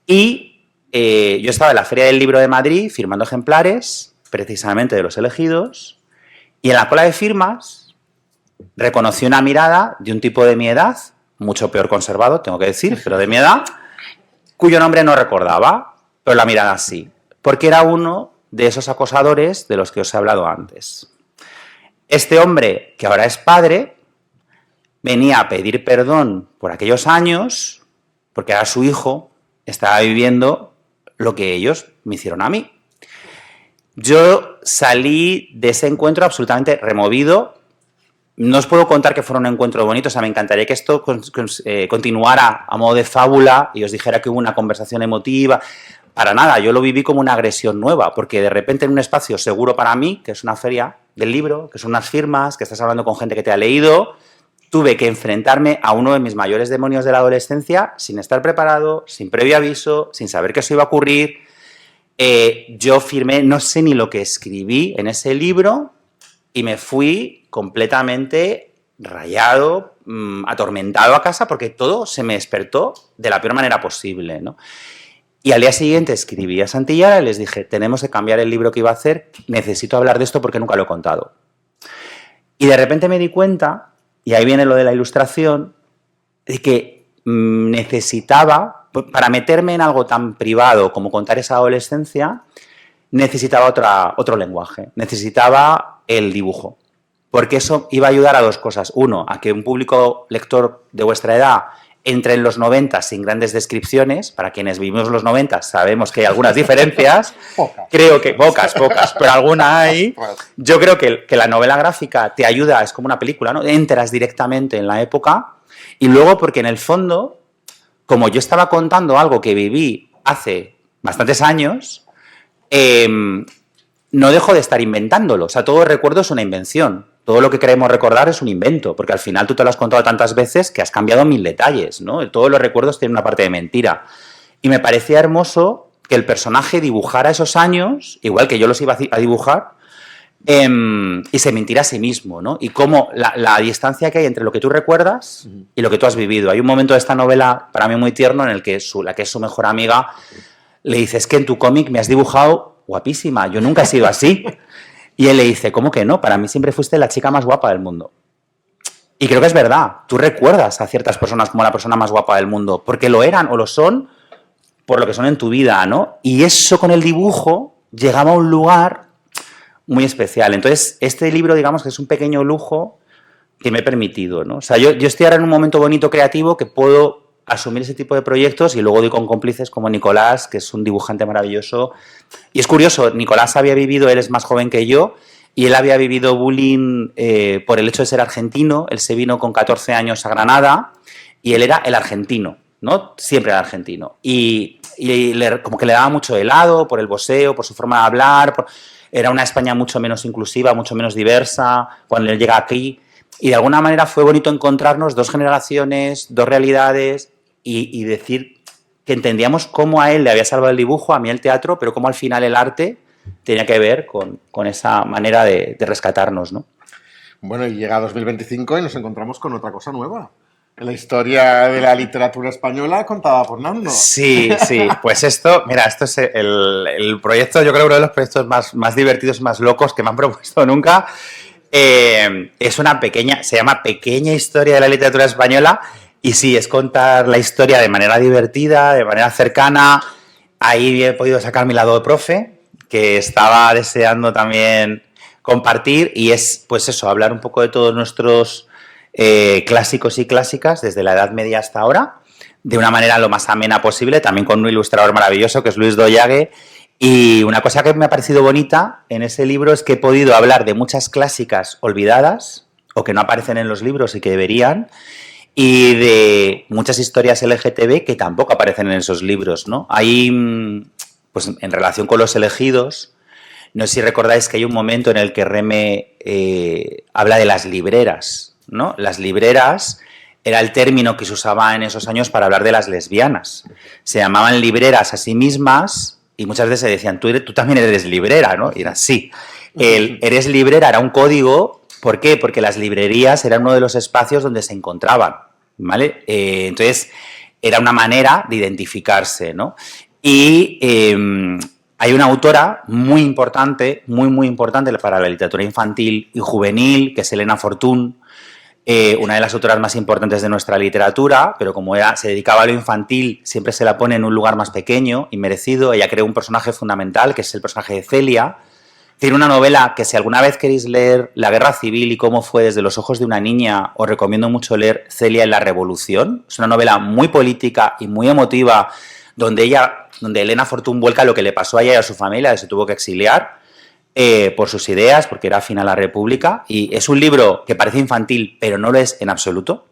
Y yo estaba en la Feria del Libro de Madrid firmando ejemplares, precisamente de Los Elegidos, y en la cola de firmas reconocí una mirada de un tipo de mi edad, mucho peor conservado, tengo que decir, pero de mi edad, cuyo nombre no recordaba, pero la mirada sí, porque era uno de esos acosadores de los que os he hablado antes. Este hombre, que ahora es padre, venía a pedir perdón por aquellos años, porque ahora su hijo estaba viviendo lo que ellos me hicieron a mí. Yo salí de ese encuentro absolutamente removido. No os puedo contar que fuera un encuentro bonito, o sea, me encantaría que esto continuara a modo de fábula y os dijera que hubo una conversación emotiva. Para nada, yo lo viví como una agresión nueva, porque de repente en un espacio seguro para mí, que es una feria del libro, que son unas firmas, que estás hablando con gente que te ha leído, tuve que enfrentarme a uno de mis mayores demonios de la adolescencia sin estar preparado, sin previo aviso, sin saber que eso iba a ocurrir. Yo firmé, no sé ni lo que escribí en ese libro y me fui completamente rayado, atormentado a casa porque todo se me despertó de la peor manera posible, ¿no? Y al día siguiente escribí a Santillana y les dije, tenemos que cambiar el libro que iba a hacer, necesito hablar de esto porque nunca lo he contado. Y de repente me di cuenta, y ahí viene lo de la ilustración, de que necesitaba, para meterme en algo tan privado como contar esa adolescencia, necesitaba otro lenguaje, necesitaba el dibujo. Porque eso iba a ayudar a dos cosas. Uno, a que un público lector de vuestra edad entre en los 90 sin grandes descripciones. Para quienes vivimos los 90 sabemos que hay algunas diferencias. Creo que pocas, pero alguna hay. Yo creo que la novela gráfica te ayuda, es como una película, ¿no? Entras directamente en la época. Y luego porque en el fondo, como yo estaba contando algo que viví hace bastantes años, no dejo de estar inventándolo. O sea, todo recuerdo es una invención. Todo lo que queremos recordar es un invento, porque al final tú te lo has contado tantas veces que has cambiado 1000 detalles, ¿no? Todos los recuerdos tienen una parte de mentira. Y me parecía hermoso que el personaje dibujara esos años, igual que yo los iba a dibujar, y se mintiera a sí mismo, ¿no? Y cómo la distancia que hay entre lo que tú recuerdas y lo que tú has vivido. Hay un momento de esta novela, para mí muy tierno, en el que la que es su mejor amiga le dice, es que en tu cómic me has dibujado guapísima, yo nunca he sido así. Y él le dice, ¿cómo que no? Para mí siempre fuiste la chica más guapa del mundo. Y creo que es verdad. Tú recuerdas a ciertas personas como la persona más guapa del mundo, porque lo eran o lo son por lo que son en tu vida, ¿no? Y eso con el dibujo llegaba a un lugar muy especial. Entonces, este libro, digamos que es un pequeño lujo que me he permitido, ¿no? O sea, yo estoy ahora en un momento bonito creativo que puedo asumir ese tipo de proyectos y luego doy con cómplices como Nicolás, que es un dibujante maravilloso. Y es curioso, Nicolás había vivido, él es más joven que yo, y él había vivido bullying por el hecho de ser argentino. Él se vino con 14 años a Granada y él era el argentino, ¿no? Siempre era argentino. Y como que le daba mucho helado por el voseo, por su forma de hablar. Era una España mucho menos inclusiva, mucho menos diversa cuando él llega aquí. Y de alguna manera fue bonito encontrarnos dos generaciones, dos realidades y decir que entendíamos cómo a él le había salvado el dibujo, a mí el teatro, pero cómo al final el arte tenía que ver con esa manera de rescatarnos, ¿no? Bueno, y llega 2025 y nos encontramos con otra cosa nueva. La historia de la literatura española contada por Nando. Sí, pues esto es el proyecto, yo creo uno de los proyectos más divertidos y más locos que me han propuesto nunca. Es una se llama Pequeña Historia de la Literatura Española, y sí, es contar la historia de manera divertida, de manera cercana. Ahí he podido sacar mi lado de profe, que estaba deseando también compartir, y es, pues eso, hablar un poco de todos nuestros clásicos y clásicas, desde la Edad Media hasta ahora, de una manera lo más amena posible, también con un ilustrador maravilloso, que es Luis Doyague. Y una cosa que me ha parecido bonita en ese libro es que he podido hablar de muchas clásicas olvidadas o que no aparecen en los libros y que deberían, y de muchas historias LGTB que tampoco aparecen en esos libros, ¿no? Hay, pues en relación con los elegidos, no sé si recordáis que hay un momento en el que Reme habla de las libreras, ¿no? Las libreras era el término que se usaba en esos años para hablar de las lesbianas. Se llamaban libreras a sí mismas y muchas veces se decían, tú también eres librera, ¿no? Y era sí. El eres librera era un código. ¿Por qué? Porque las librerías eran uno de los espacios donde se encontraban, ¿vale? Entonces, era una manera de identificarse, ¿no? Y hay una autora muy importante, muy importante para la literatura infantil y juvenil, que es Elena Fortún, una de las autoras más importantes de nuestra literatura, pero como ella se dedicaba a lo infantil, siempre se la pone en un lugar más pequeño y merecido. Ella creó un personaje fundamental, que es el personaje de Celia. Tiene una novela que, si alguna vez queréis leer La Guerra Civil y cómo fue desde los ojos de una niña, os recomiendo mucho leer Celia en la Revolución. Es una novela muy política y muy emotiva, donde Elena Fortún vuelca lo que le pasó a ella y a su familia, que se tuvo que exiliar por sus ideas, porque era afín a la República. Y es un libro que parece infantil, pero no lo es en absoluto.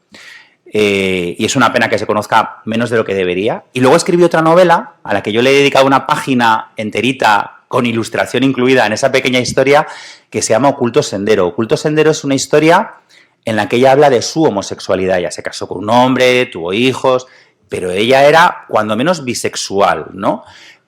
Y es una pena que se conozca menos de lo que debería. Y luego escribí otra novela, a la que yo le he dedicado una página enterita, con ilustración incluida en esa pequeña historia, que se llama Oculto Sendero. Oculto Sendero es una historia en la que ella habla de su homosexualidad. Ella se casó con un hombre, tuvo hijos, pero ella era cuando menos bisexual, ¿no?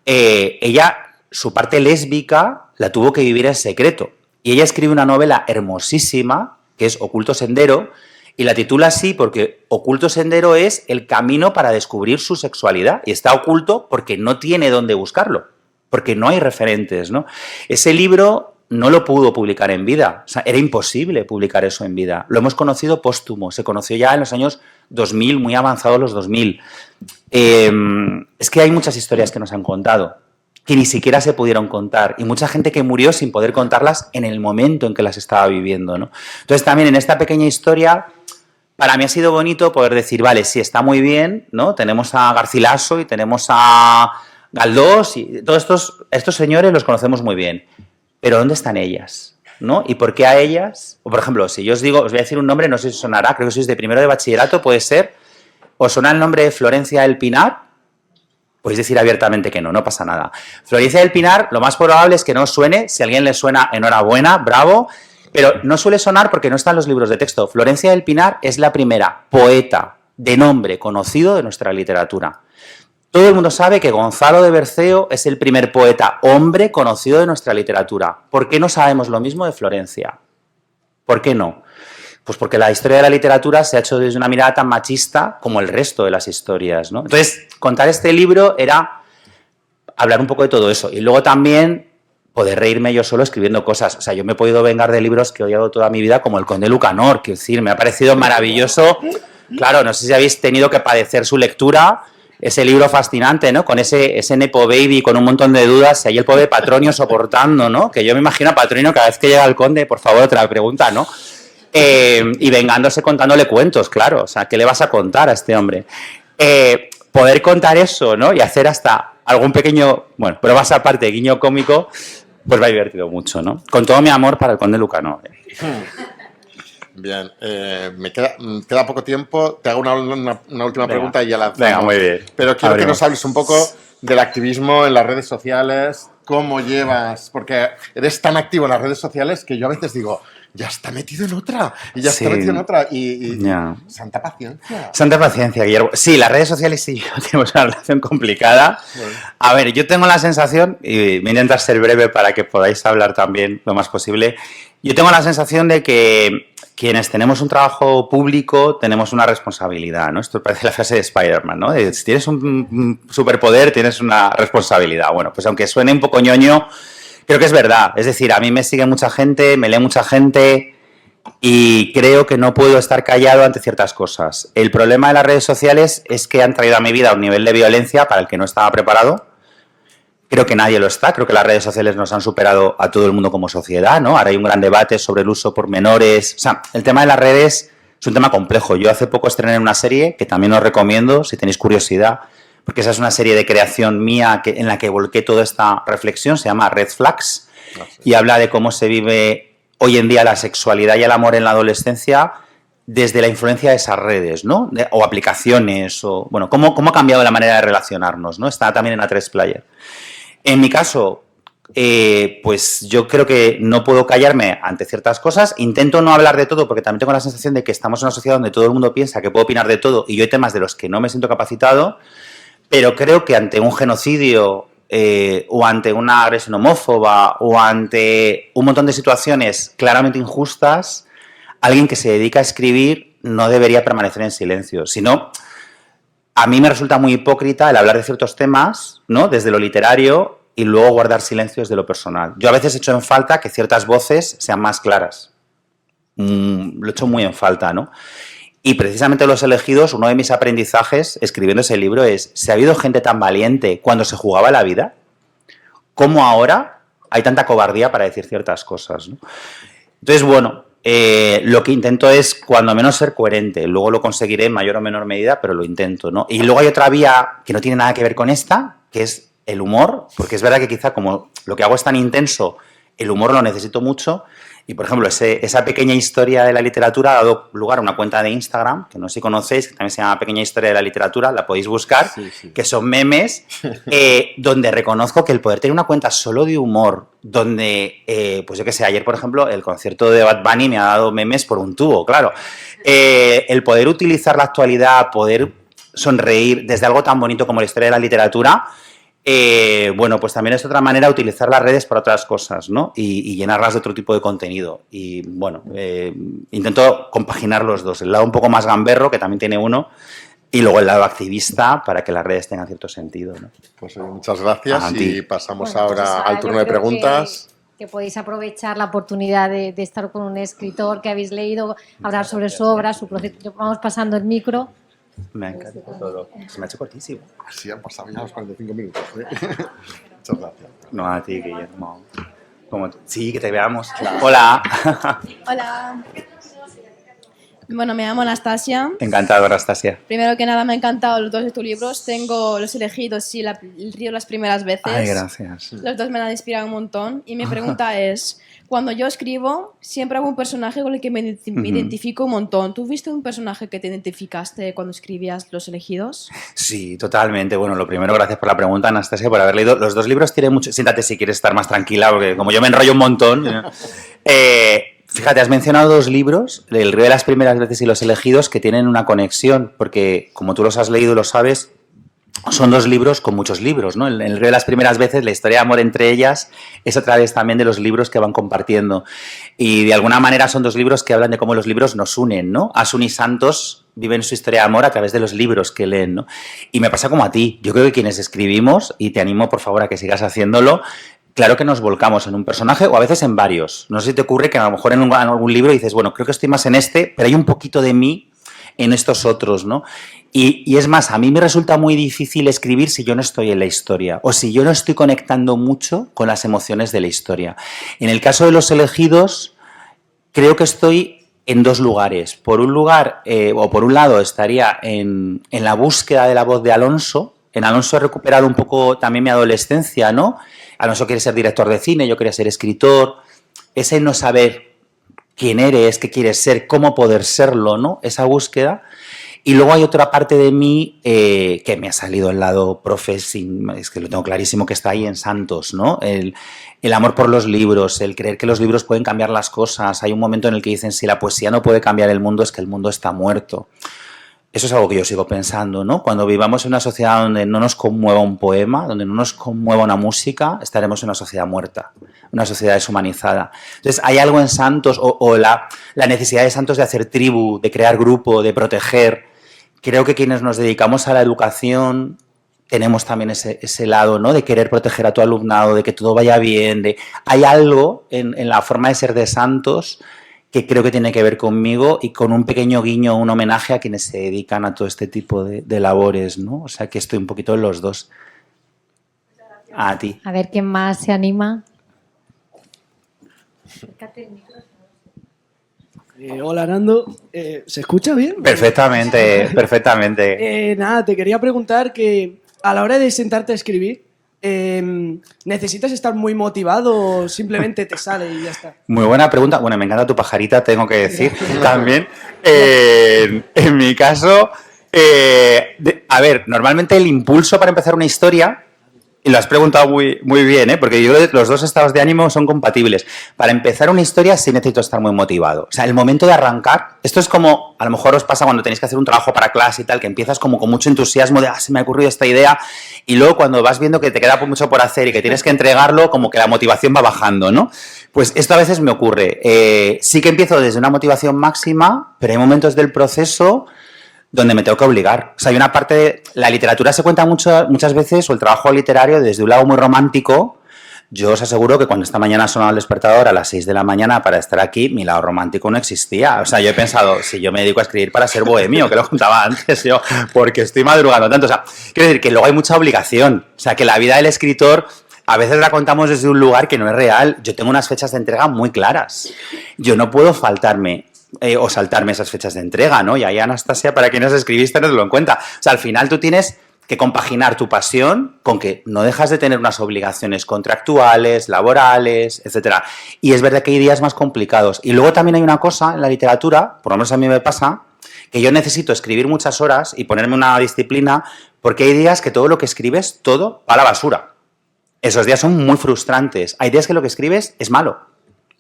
Ella, su parte lésbica, la tuvo que vivir en secreto. Y ella escribe una novela hermosísima, que es Oculto Sendero, y la titula así porque Oculto Sendero es el camino para descubrir su sexualidad. Y está oculto porque no tiene dónde buscarlo, porque no hay referentes, ¿no? Ese libro no lo pudo publicar en vida. O sea, era imposible publicar eso en vida. Lo hemos conocido póstumo. Se conoció ya en los años 2000, muy avanzados los 2000. Es que hay muchas historias que nos han contado, que ni siquiera se pudieron contar, y mucha gente que murió sin poder contarlas en el momento en que las estaba viviendo, ¿no? Entonces también en esta pequeña historia, para mí ha sido bonito poder decir, vale, sí, está muy bien, ¿no? Tenemos a Garcilaso y tenemos a Galdós y todos estos señores los conocemos muy bien, pero ¿dónde están ellas? ¿No? ¿Y por qué a ellas? O por ejemplo, si yo os digo, os voy a decir un nombre, no sé si sonará, creo que sois de primero de bachillerato, puede ser, ¿os suena el nombre de Florencia del Pinar? Podéis decir abiertamente que no, no pasa nada. Florencia del Pinar, lo más probable es que no os suene, si a alguien le suena, enhorabuena, bravo, pero no suele sonar porque no está en los libros de texto. Florencia del Pinar es la primera poeta de nombre conocido de nuestra literatura. Todo el mundo sabe que Gonzalo de Berceo es el primer poeta hombre conocido de nuestra literatura. ¿Por qué no sabemos lo mismo de Florencia? ¿Por qué no? Pues porque la historia de la literatura se ha hecho desde una mirada tan machista como el resto de las historias, ¿no? Entonces, contar este libro era hablar un poco de todo eso. Y luego también poder reírme yo solo escribiendo cosas. O sea, yo me he podido vengar de libros que he odiado toda mi vida, como El Conde Lucanor, quiero decir, me ha parecido maravilloso. Claro, no sé si habéis tenido que padecer su lectura. Ese libro fascinante, ¿no? Con ese Nepo Baby, con un montón de dudas, y ahí el pobre Patronio soportando, ¿no? Que yo me imagino a Patronio cada vez que llega el conde, por favor, otra pregunta, ¿no? Y vengándose contándole cuentos, claro. O sea, ¿qué le vas a contar a este hombre? Poder contar eso, ¿no? Y hacer hasta algún pequeño, bueno, pero más aparte, guiño cómico, pues me ha divertido mucho, ¿no? Con todo mi amor para el Conde Lucanor. Bien, me queda poco tiempo. Te hago una última pregunta y ya la... Venga, muy bien. Pero quiero que nos hables un poco del activismo en las redes sociales. ¿Cómo llevas? Porque eres tan activo en las redes sociales que yo a veces digo, ya está metido en otra. Y ya está metido en otra. Y santa paciencia. Santa paciencia, Guillermo. Sí, las redes sociales sí tenemos una relación complicada. Bueno. A ver, yo tengo la sensación, y voy a intentar ser breve para que podáis hablar también lo más posible. Yo tengo la sensación de que quienes tenemos un trabajo público tenemos una responsabilidad, ¿no? Esto parece la frase de Spider-Man, ¿no? Si tienes un superpoder, tienes una responsabilidad. Bueno, pues aunque suene un poco ñoño, creo que es verdad. Es decir, a mí me sigue mucha gente, me lee mucha gente y creo que no puedo estar callado ante ciertas cosas. El problema de las redes sociales es que han traído a mi vida un nivel de violencia para el que no estaba preparado. Creo que nadie lo está, creo que las redes sociales nos han superado a todo el mundo como sociedad, ¿no? Ahora hay un gran debate sobre el uso por menores. O sea, el tema de las redes es un tema complejo. Yo hace poco estrené una serie que también os recomiendo, si tenéis curiosidad, porque esa es una serie de creación mía en la que volqué toda esta reflexión, se llama Red Flags, y habla de cómo se vive hoy en día la sexualidad y el amor en la adolescencia desde la influencia de esas redes, ¿no? O aplicaciones, o bueno, cómo ha cambiado la manera de relacionarnos, ¿no? Está también en A3 Player. En mi caso, pues yo creo que no puedo callarme ante ciertas cosas. Intento no hablar de todo porque también tengo la sensación de que estamos en una sociedad donde todo el mundo piensa que puedo opinar de todo y yo hay temas de los que no me siento capacitado, pero creo que ante un genocidio o ante una agresión homófoba o ante un montón de situaciones claramente injustas, alguien que se dedica a escribir no debería permanecer en silencio, sino... A mí me resulta muy hipócrita el hablar de ciertos temas, ¿no? Desde lo literario y luego guardar silencio desde lo personal. Yo a veces echo en falta que ciertas voces sean más claras. Lo echo muy en falta, ¿no? Y precisamente los elegidos, uno de mis aprendizajes escribiendo ese libro es, si ha habido gente tan valiente cuando se jugaba la vida, ¿cómo ahora hay tanta cobardía para decir ciertas cosas, ¿no? Entonces, bueno... lo que intento es, cuando menos, ser coherente. Luego lo conseguiré en mayor o menor medida, pero lo intento, ¿no? Y luego hay otra vía que no tiene nada que ver con esta, que es el humor, porque es verdad que quizá como lo que hago es tan intenso, el humor lo necesito mucho. Y, por ejemplo, esa pequeña historia de la literatura ha dado lugar a una cuenta de Instagram, que no sé si conocéis, que también se llama Pequeña Historia de la Literatura, la podéis buscar, sí. Que son memes, donde reconozco que el poder tener una cuenta solo de humor, donde, pues yo qué sé, ayer, por ejemplo, el concierto de Bad Bunny me ha dado memes por un tubo, claro. El poder utilizar la actualidad, poder sonreír desde algo tan bonito como la historia de la literatura... bueno, pues también es otra manera de utilizar las redes para otras cosas, ¿no? Y llenarlas de otro tipo de contenido. Y bueno, intento compaginar los dos. El lado un poco más gamberro, que también tiene uno, y luego el lado activista para que las redes tengan cierto sentido, ¿no? Pues muchas gracias y pasamos ahora al turno de preguntas. que podéis aprovechar la oportunidad de estar con un escritor que habéis leído, hablar sobre su obra, su proceso. Vamos pasando el micro. Me ha encantado todo. Se me ha hecho cortísimo. Así han pasado ya los 45 minutos. Muchas gracias. No, a ti, Guillermo. Sí, que te veamos. Claro. Hola. Hola. Bueno, me llamo Anastasia. Encantado, Anastasia. Primero que nada, me han encantado los dos de tus libros. Tengo Los elegidos y El río las primeras veces. Ay, gracias. Los dos me han inspirado un montón. Y mi pregunta es, cuando yo escribo, siempre hago un personaje con el que me identifico un montón. ¿Tú viste un personaje que te identificaste cuando escribías Los elegidos? Sí, totalmente. Bueno, lo primero, gracias por la pregunta, Anastasia, por haber leído. Los dos libros tienen mucho... Siéntate si quieres estar más tranquila, porque como yo me enrollo un montón... Fíjate, has mencionado dos libros, El río de las primeras veces y Los elegidos, que tienen una conexión, porque como tú los has leído y lo sabes, son dos libros con muchos libros, ¿no? El río de las primeras veces, la historia de amor entre ellas, es a través también de los libros que van compartiendo. Y de alguna manera son dos libros que hablan de cómo los libros nos unen, ¿no? Asun y Santos viven su historia de amor a través de los libros que leen, ¿no? Y me pasa como a ti. Yo creo que quienes escribimos, y te animo por favor a que sigas haciéndolo, claro que nos volcamos en un personaje o a veces en varios. No sé si te ocurre que a lo mejor en algún libro dices, bueno, creo que estoy más en este, pero hay un poquito de mí en estos otros, ¿no? Y es más, a mí me resulta muy difícil escribir si yo no estoy en la historia o si yo no estoy conectando mucho con las emociones de la historia. En el caso de Los elegidos, creo que estoy en dos lugares. Por un lugar, o por un lado, estaría en la búsqueda de la voz de Alonso. En Alonso he recuperado un poco también mi adolescencia, ¿no? Alonso quiere ser director de cine, yo quería ser escritor. Ese no saber quién eres, qué quieres ser, cómo poder serlo, ¿no? Esa búsqueda. Y luego hay otra parte de mí que me ha salido el lado es que lo tengo clarísimo que está ahí en Santos, ¿no? El amor por los libros, el creer que los libros pueden cambiar las cosas. Hay un momento en el que dicen, si la poesía no puede cambiar el mundo, es que el mundo está muerto. Eso es algo que yo sigo pensando, ¿no? Cuando vivamos en una sociedad donde no nos conmueva un poema, donde no nos conmueva una música, estaremos en una sociedad muerta, una sociedad deshumanizada. Entonces, hay algo en Santos, o la necesidad de Santos de hacer tribu, de crear grupo, de proteger. Creo que quienes nos dedicamos a la educación tenemos también ese lado, ¿no? De querer proteger a tu alumnado, de que todo vaya bien. Hay algo en la forma de ser de Santos que creo que tiene que ver conmigo y con un pequeño guiño, un homenaje a quienes se dedican a todo este tipo de labores, ¿no? O sea, que estoy un poquito en los dos. A ti. A ver quién más se anima. Hola, Nando. ¿Se escucha bien? Perfectamente, perfectamente. Nada, te quería preguntar que a la hora de sentarte a escribir, ¿necesitas estar muy motivado o simplemente te sale y ya está? Muy buena pregunta. Bueno, me encanta tu pajarita, tengo que decir también. En mi caso, a ver, normalmente el impulso para empezar una historia, y lo has preguntado muy, muy bien, porque yo creo que los dos estados de ánimo son compatibles. Para empezar una historia sí necesito estar muy motivado. O sea, el momento de arrancar, esto es como, a lo mejor os pasa cuando tenéis que hacer un trabajo para clase y tal, que empiezas como con mucho entusiasmo de, se me ha ocurrido esta idea, y luego cuando vas viendo que te queda mucho por hacer y que tienes que entregarlo, como que la motivación va bajando, ¿no? Pues esto a veces me ocurre. Sí que empiezo desde una motivación máxima, pero hay momentos del proceso donde me tengo que obligar. O sea, hay una parte de... La literatura se cuenta muchas veces, o el trabajo literario, desde un lado muy romántico. Yo os aseguro que cuando esta mañana ha sonado el despertador a las 6 de la mañana para estar aquí, mi lado romántico no existía. O sea, yo he pensado, si yo me dedico a escribir para ser bohemio, que lo contaba antes yo, porque estoy madrugando tanto. O sea, quiero decir que luego hay mucha obligación. O sea, que la vida del escritor a veces la contamos desde un lugar que no es real. Yo tengo unas fechas de entrega muy claras. Yo no puedo faltarme o saltarme esas fechas de entrega, ¿no? Y ahí, Anastasia, para quienes escribiste, tenedlo en cuenta. O sea, al final tú tienes que compaginar tu pasión con que no dejas de tener unas obligaciones contractuales, laborales, etcétera. Y es verdad que hay días más complicados. Y luego también hay una cosa en la literatura, por lo menos a mí me pasa, que yo necesito escribir muchas horas y ponerme una disciplina, porque hay días que todo lo que escribes, todo va a la basura. Esos días son muy frustrantes. Hay días que lo que escribes es malo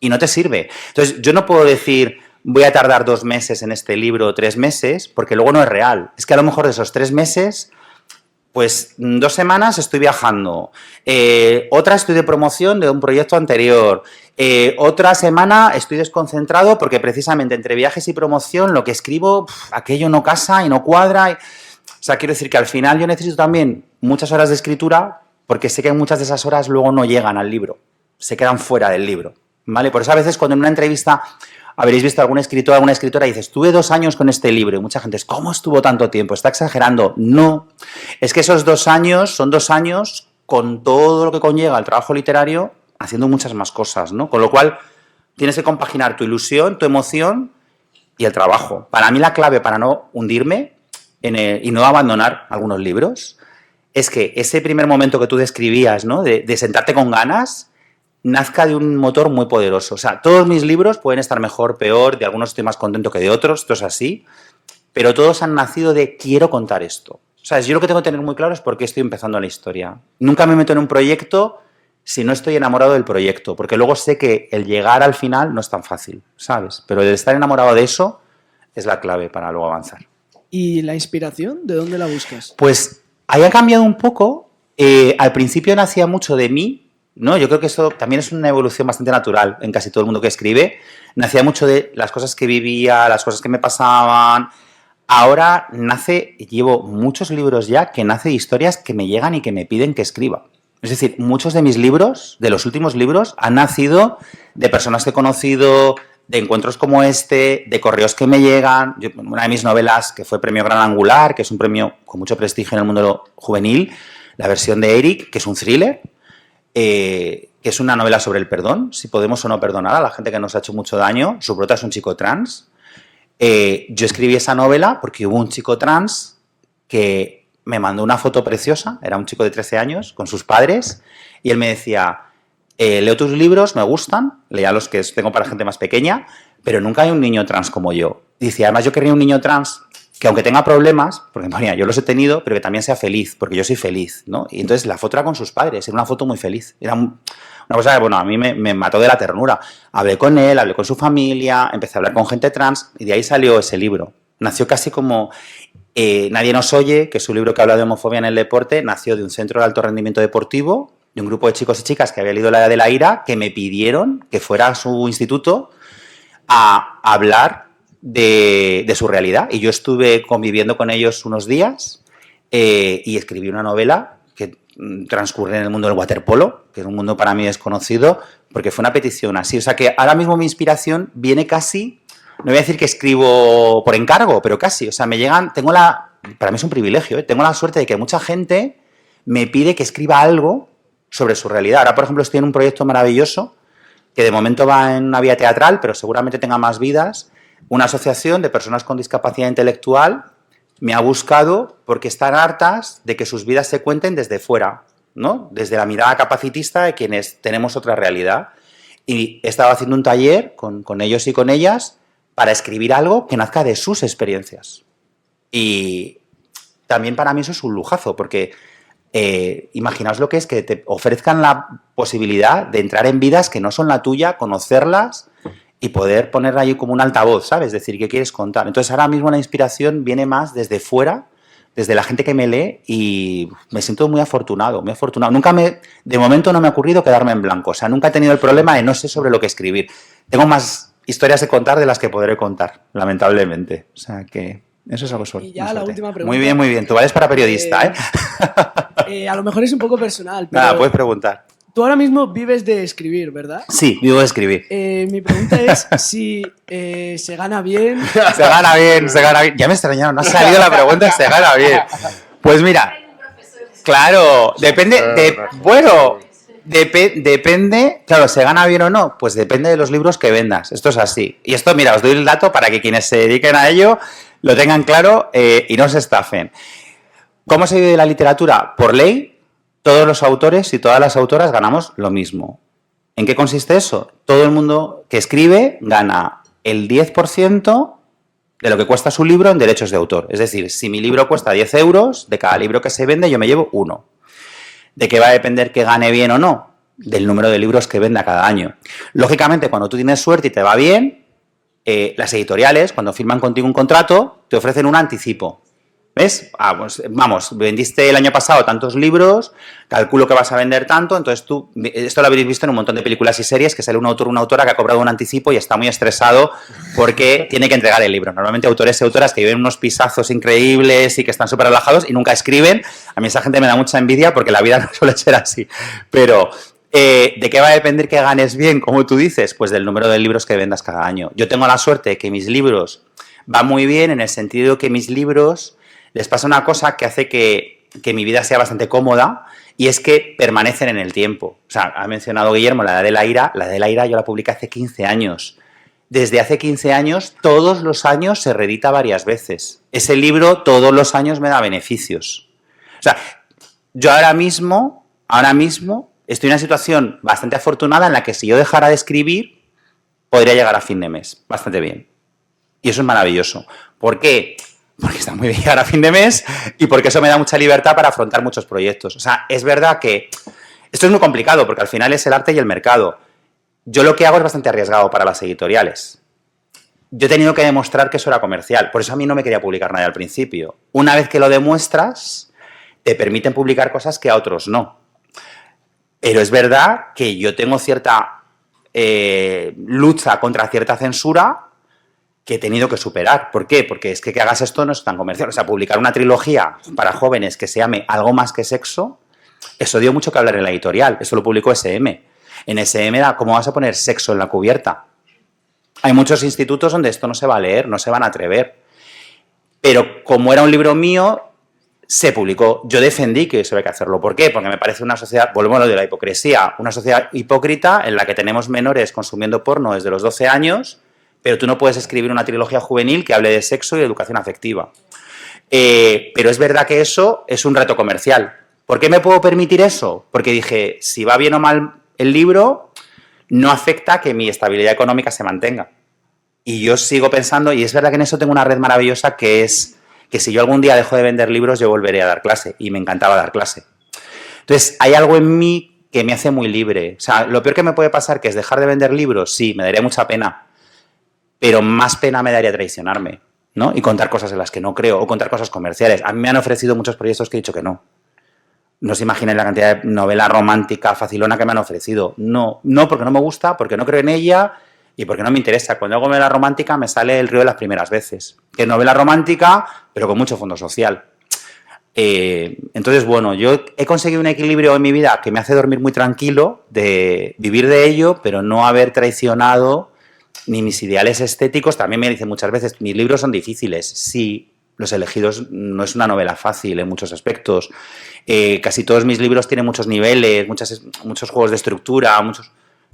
y no te sirve. Entonces, yo no puedo decir, voy a tardar 2 meses en este libro, 3 meses, porque luego no es real. Es que a lo mejor de esos 3 meses, pues 2 semanas estoy viajando, otra estoy de promoción de un proyecto anterior, otra semana estoy desconcentrado porque precisamente entre viajes y promoción lo que escribo, aquello no casa y no cuadra. O sea, quiero decir que al final yo necesito también muchas horas de escritura porque sé que muchas de esas horas luego no llegan al libro. se quedan fuera del libro, ¿vale? Por eso a veces cuando en una entrevista habréis visto a algún escritor, alguna escritora y dices, estuve 2 años con este libro, y mucha gente es, ¿cómo estuvo tanto tiempo? ¿Está exagerando? No, es que esos 2 años son 2 años con todo lo que conlleva el trabajo literario, haciendo muchas más cosas, ¿no? Con lo cual tienes que compaginar tu ilusión, tu emoción y el trabajo. Para mí la clave para no hundirme y no abandonar algunos libros es que ese primer momento que tú describías, ¿no? de sentarte con ganas, nazca de un motor muy poderoso. O sea, todos mis libros pueden estar mejor, peor, de algunos estoy más contento que de otros, esto es así, pero todos han nacido de quiero contar esto. O sea, yo lo que tengo que tener muy claro es por qué estoy empezando la historia. Nunca me meto en un proyecto si no estoy enamorado del proyecto, porque luego sé que el llegar al final no es tan fácil, ¿sabes? Pero el estar enamorado de eso es la clave para luego avanzar. ¿Y la inspiración? ¿De dónde la buscas? Pues ahí ha cambiado un poco. Al principio nacía mucho de mí, ¿no? Yo creo que eso también es una evolución bastante natural en casi todo el mundo que escribe. Nacía mucho de las cosas que vivía, las cosas que me pasaban. Ahora llevo muchos libros ya que nace de historias que me llegan y que me piden que escriba. Es decir, muchos de mis libros, de los últimos libros, han nacido de personas que he conocido, de encuentros como este, de correos que me llegan. Una de mis novelas, que fue Premio Gran Angular, que es un premio con mucho prestigio en el mundo juvenil, la versión de Eric, que es un thriller, que es una novela sobre el perdón, si podemos o no perdonar a la gente que nos ha hecho mucho daño. Su prota es un chico trans. Yo escribí esa novela porque hubo un chico trans que me mandó una foto preciosa, era un chico de 13 años, con sus padres, y él me decía, leo tus libros, me gustan, leía los que tengo para gente más pequeña, pero nunca hay un niño trans como yo. Dice, además yo querría un niño trans que aunque tenga problemas, porque ponía, yo los he tenido, pero que también sea feliz, porque yo soy feliz, ¿no? Y entonces la foto era con sus padres, era una foto muy feliz. Era una cosa que, bueno, a mí me mató de la ternura. Hablé con él, hablé con su familia, empecé a hablar con gente trans y de ahí salió ese libro. Nació casi como Nadie nos oye, que es un libro que habla de homofobia en el deporte, nació de un centro de alto rendimiento deportivo, de un grupo de chicos y chicas que había leído La Edad de la Ira, que me pidieron que fuera a su instituto a hablar de su realidad. Y yo estuve conviviendo con ellos unos días y escribí una novela que transcurre en el mundo del waterpolo, que es un mundo para mí desconocido, porque fue una petición así. O sea que ahora mismo mi inspiración viene casi, no voy a decir que escribo por encargo, pero casi. O sea, me llegan, para mí es un privilegio, tengo la suerte de que mucha gente me pide que escriba algo sobre su realidad. Ahora, por ejemplo, estoy en un proyecto maravilloso que de momento va en una vía teatral, pero seguramente tenga más vidas. Una asociación de personas con discapacidad intelectual me ha buscado porque están hartas de que sus vidas se cuenten desde fuera, ¿no? Desde la mirada capacitista de quienes tenemos otra realidad. Y he estado haciendo un taller con ellos y con ellas para escribir algo que nazca de sus experiencias. Y también para mí eso es un lujazo, porque imaginaos lo que es que te ofrezcan la posibilidad de entrar en vidas que no son la tuya, conocerlas y poder poner ahí como un altavoz, ¿sabes? Decir, ¿qué quieres contar? Entonces ahora mismo la inspiración viene más desde fuera, desde la gente que me lee, y me siento muy afortunado, muy afortunado. De momento no me ha ocurrido quedarme en blanco, o sea, nunca he tenido el problema de no sé sobre lo que escribir. Tengo más historias de contar de las que podré contar, lamentablemente. O sea que eso es algo suerte. Y ya la última pregunta. Muy bien, muy bien. Tú vales para periodista, A lo mejor es un poco personal, pero... Nada, puedes preguntar. Tú ahora mismo vives de escribir, ¿verdad? Sí, vivo de escribir. Mi pregunta es si se gana bien. Se gana bien, se gana bien. Ya me extrañaron, no ha salido la pregunta, se gana bien. Pues mira, claro, depende, depende, claro, ¿se gana bien o no? Pues depende de los libros que vendas, esto es así. Y esto, mira, os doy el dato para que quienes se dediquen a ello lo tengan claro y no se estafen. ¿Cómo se vive de la literatura? Por ley, todos los autores y todas las autoras ganamos lo mismo. ¿En qué consiste eso? Todo el mundo que escribe gana el 10% de lo que cuesta su libro en derechos de autor. Es decir, si mi libro cuesta 10 euros, de cada libro que se vende yo me llevo 1. ¿De qué va a depender que gane bien o no? Del número de libros que venda cada año. Lógicamente, cuando tú tienes suerte y te va bien, las editoriales, cuando firman contigo un contrato, te ofrecen un anticipo. ¿Ves? Pues vamos, vendiste el año pasado tantos libros, calculo que vas a vender tanto, entonces tú, esto lo habréis visto en un montón de películas y series, que sale un autor o una autora que ha cobrado un anticipo y está muy estresado porque tiene que entregar el libro. Normalmente autores y autoras que viven unos pisazos increíbles y que están súper relajados y nunca escriben. A mí esa gente me da mucha envidia porque la vida no suele ser así. Pero ¿De qué va a depender que ganes bien, como tú dices? Pues del número de libros que vendas cada año. Yo tengo la suerte de que mis libros van muy bien en el sentido de que mis libros les pasa una cosa que hace que mi vida sea bastante cómoda y es que permanecen en el tiempo. O sea, ha mencionado Guillermo La Edad de la Ira. La Edad de la Ira yo la publiqué hace 15 años. Desde hace 15 años, todos los años se reedita varias veces. Ese libro todos los años me da beneficios. O sea, yo ahora mismo estoy en una situación bastante afortunada en la que si yo dejara de escribir, podría llegar a fin de mes bastante bien. Y eso es maravilloso. ¿Por qué? Porque está muy bien llegar a fin de mes y porque eso me da mucha libertad para afrontar muchos proyectos. O sea, es verdad que esto es muy complicado porque al final es el arte y el mercado. Yo lo que hago es bastante arriesgado para las editoriales. Yo he tenido que demostrar que eso era comercial. Por eso a mí no me quería publicar nadie al principio. Una vez que lo demuestras, te permiten publicar cosas que a otros no. Pero es verdad que yo tengo cierta lucha contra cierta censura que he tenido que superar. ¿Por qué? Porque es que hagas esto no es tan comercial. O sea, publicar una trilogía para jóvenes que se llame Algo más que sexo, eso dio mucho que hablar en la editorial. Eso lo publicó SM. En SM era, ¿cómo vas a poner sexo en la cubierta? Hay muchos institutos donde esto no se va a leer, no se van a atrever. Pero como era un libro mío, se publicó. Yo defendí que eso había que hacerlo. ¿Por qué? Porque me parece una sociedad, volvemos a lo de la hipocresía, una sociedad hipócrita en la que tenemos menores consumiendo porno desde los 12 años, pero tú no puedes escribir una trilogía juvenil que hable de sexo y de educación afectiva. Pero es verdad que eso es un reto comercial. ¿Por qué me puedo permitir eso? Porque dije, si va bien o mal el libro, no afecta que mi estabilidad económica se mantenga. Y yo sigo pensando, y es verdad que en eso tengo una red maravillosa que es que si yo algún día dejo de vender libros, yo volveré a dar clase. Y me encantaba dar clase. Entonces, hay algo en mí que me hace muy libre. O sea, lo peor que me puede pasar, que es dejar de vender libros, sí, me daría mucha pena. Pero más pena me daría traicionarme, ¿no? Y contar cosas en las que no creo, o contar cosas comerciales. A mí me han ofrecido muchos proyectos que he dicho que no. No se imaginen la cantidad de novela romántica facilona que me han ofrecido. No, porque no me gusta, porque no creo en ella y porque no me interesa. Cuando hago novela romántica me sale El río de las primeras veces, que es novela romántica, pero con mucho fondo social. Entonces, bueno, yo he conseguido un equilibrio en mi vida que me hace dormir muy tranquilo, de vivir de ello, pero no haber traicionado ni mis ideales estéticos. También me dicen muchas veces, mis libros son difíciles. Sí, Los elegidos no es una novela fácil en muchos aspectos. Casi todos mis libros tienen muchos niveles, muchos juegos de estructura,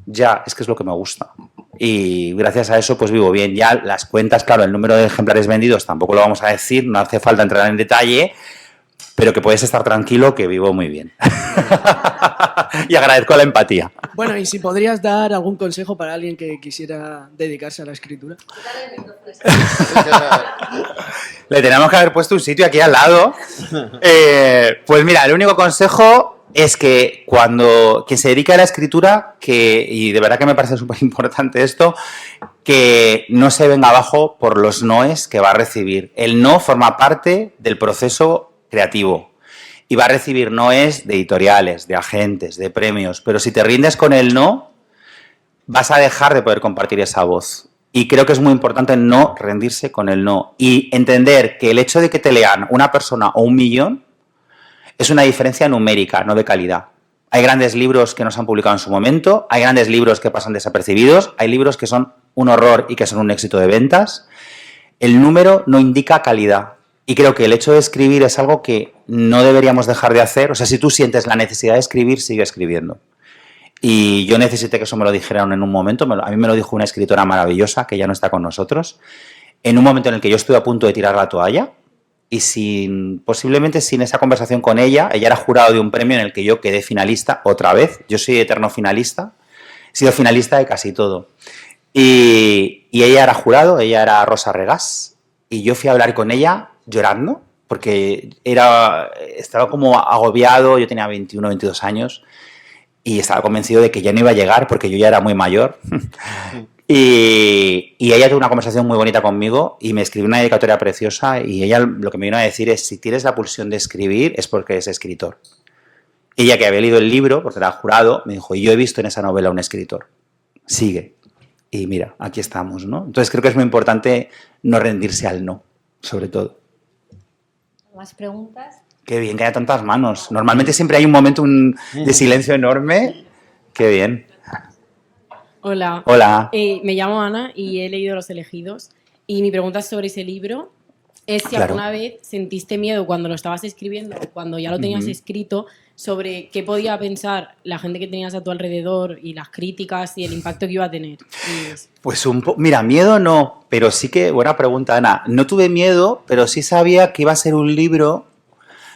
Ya, es que es lo que me gusta. Y gracias a eso pues vivo bien. Ya las cuentas, claro, el número de ejemplares vendidos tampoco lo vamos a decir, no hace falta entrar en detalle, pero que puedes estar tranquilo que vivo muy bien. Y agradezco la empatía. Bueno, y si podrías dar algún consejo para alguien que quisiera dedicarse a la escritura. Le tenemos que haber puesto un sitio aquí al lado. Pues mira, el único consejo es que cuando quien se dedica a la escritura, y de verdad que me parece súper importante esto, que no se venga abajo por los noes que va a recibir. El no forma parte del proceso creativo y va a recibir noes de editoriales, de agentes, de premios, pero si te rindes con el no, vas a dejar de poder compartir esa voz. Y creo que es muy importante no rendirse con el no y entender que el hecho de que te lean una persona o 1 millón es una diferencia numérica, no de calidad. Hay grandes libros que no se han publicado en su momento, hay grandes libros que pasan desapercibidos, hay libros que son un horror y que son un éxito de ventas. El número no indica calidad. Y creo que el hecho de escribir es algo que no deberíamos dejar de hacer. O sea, si tú sientes la necesidad de escribir, sigue escribiendo. Y yo necesité que eso me lo dijeran en un momento. A mí me lo dijo una escritora maravillosa que ya no está con nosotros. En un momento en el que yo estuve a punto de tirar la toalla y posiblemente sin esa conversación con ella, ella era jurado de un premio en el que yo quedé finalista otra vez. Yo soy eterno finalista. He sido finalista de casi todo. Y ella era jurado, ella era Rosa Regás. Y yo fui a hablar con ella llorando, porque estaba como agobiado, yo tenía 21, 22 años y estaba convencido de que ya no iba a llegar porque yo ya era muy mayor. Y ella tuvo una conversación muy bonita conmigo y me escribió una dedicatoria preciosa y ella lo que me vino a decir es: si tienes la pulsión de escribir es porque eres escritor. Ella, que había leído el libro, porque era jurado, me dijo: yo he visto en esa novela un escritor, sigue. Y mira, aquí estamos, ¿no? Entonces creo que es muy importante no rendirse al no, sobre todo. ¿Más preguntas? Qué bien que haya tantas manos. Normalmente siempre hay un momento de silencio enorme, Qué bien. Hola. Hola. Me llamo Ana y he leído Los elegidos. Y mi pregunta sobre ese libro es si Claro. alguna vez sentiste miedo cuando lo estabas escribiendo o cuando ya lo tenías escrito sobre qué podía pensar la gente que tenías a tu alrededor y las críticas y el impacto que iba a tener. Pues mira, miedo no, pero sí que, buena pregunta, Ana. No tuve miedo, pero sí sabía que iba a ser un libro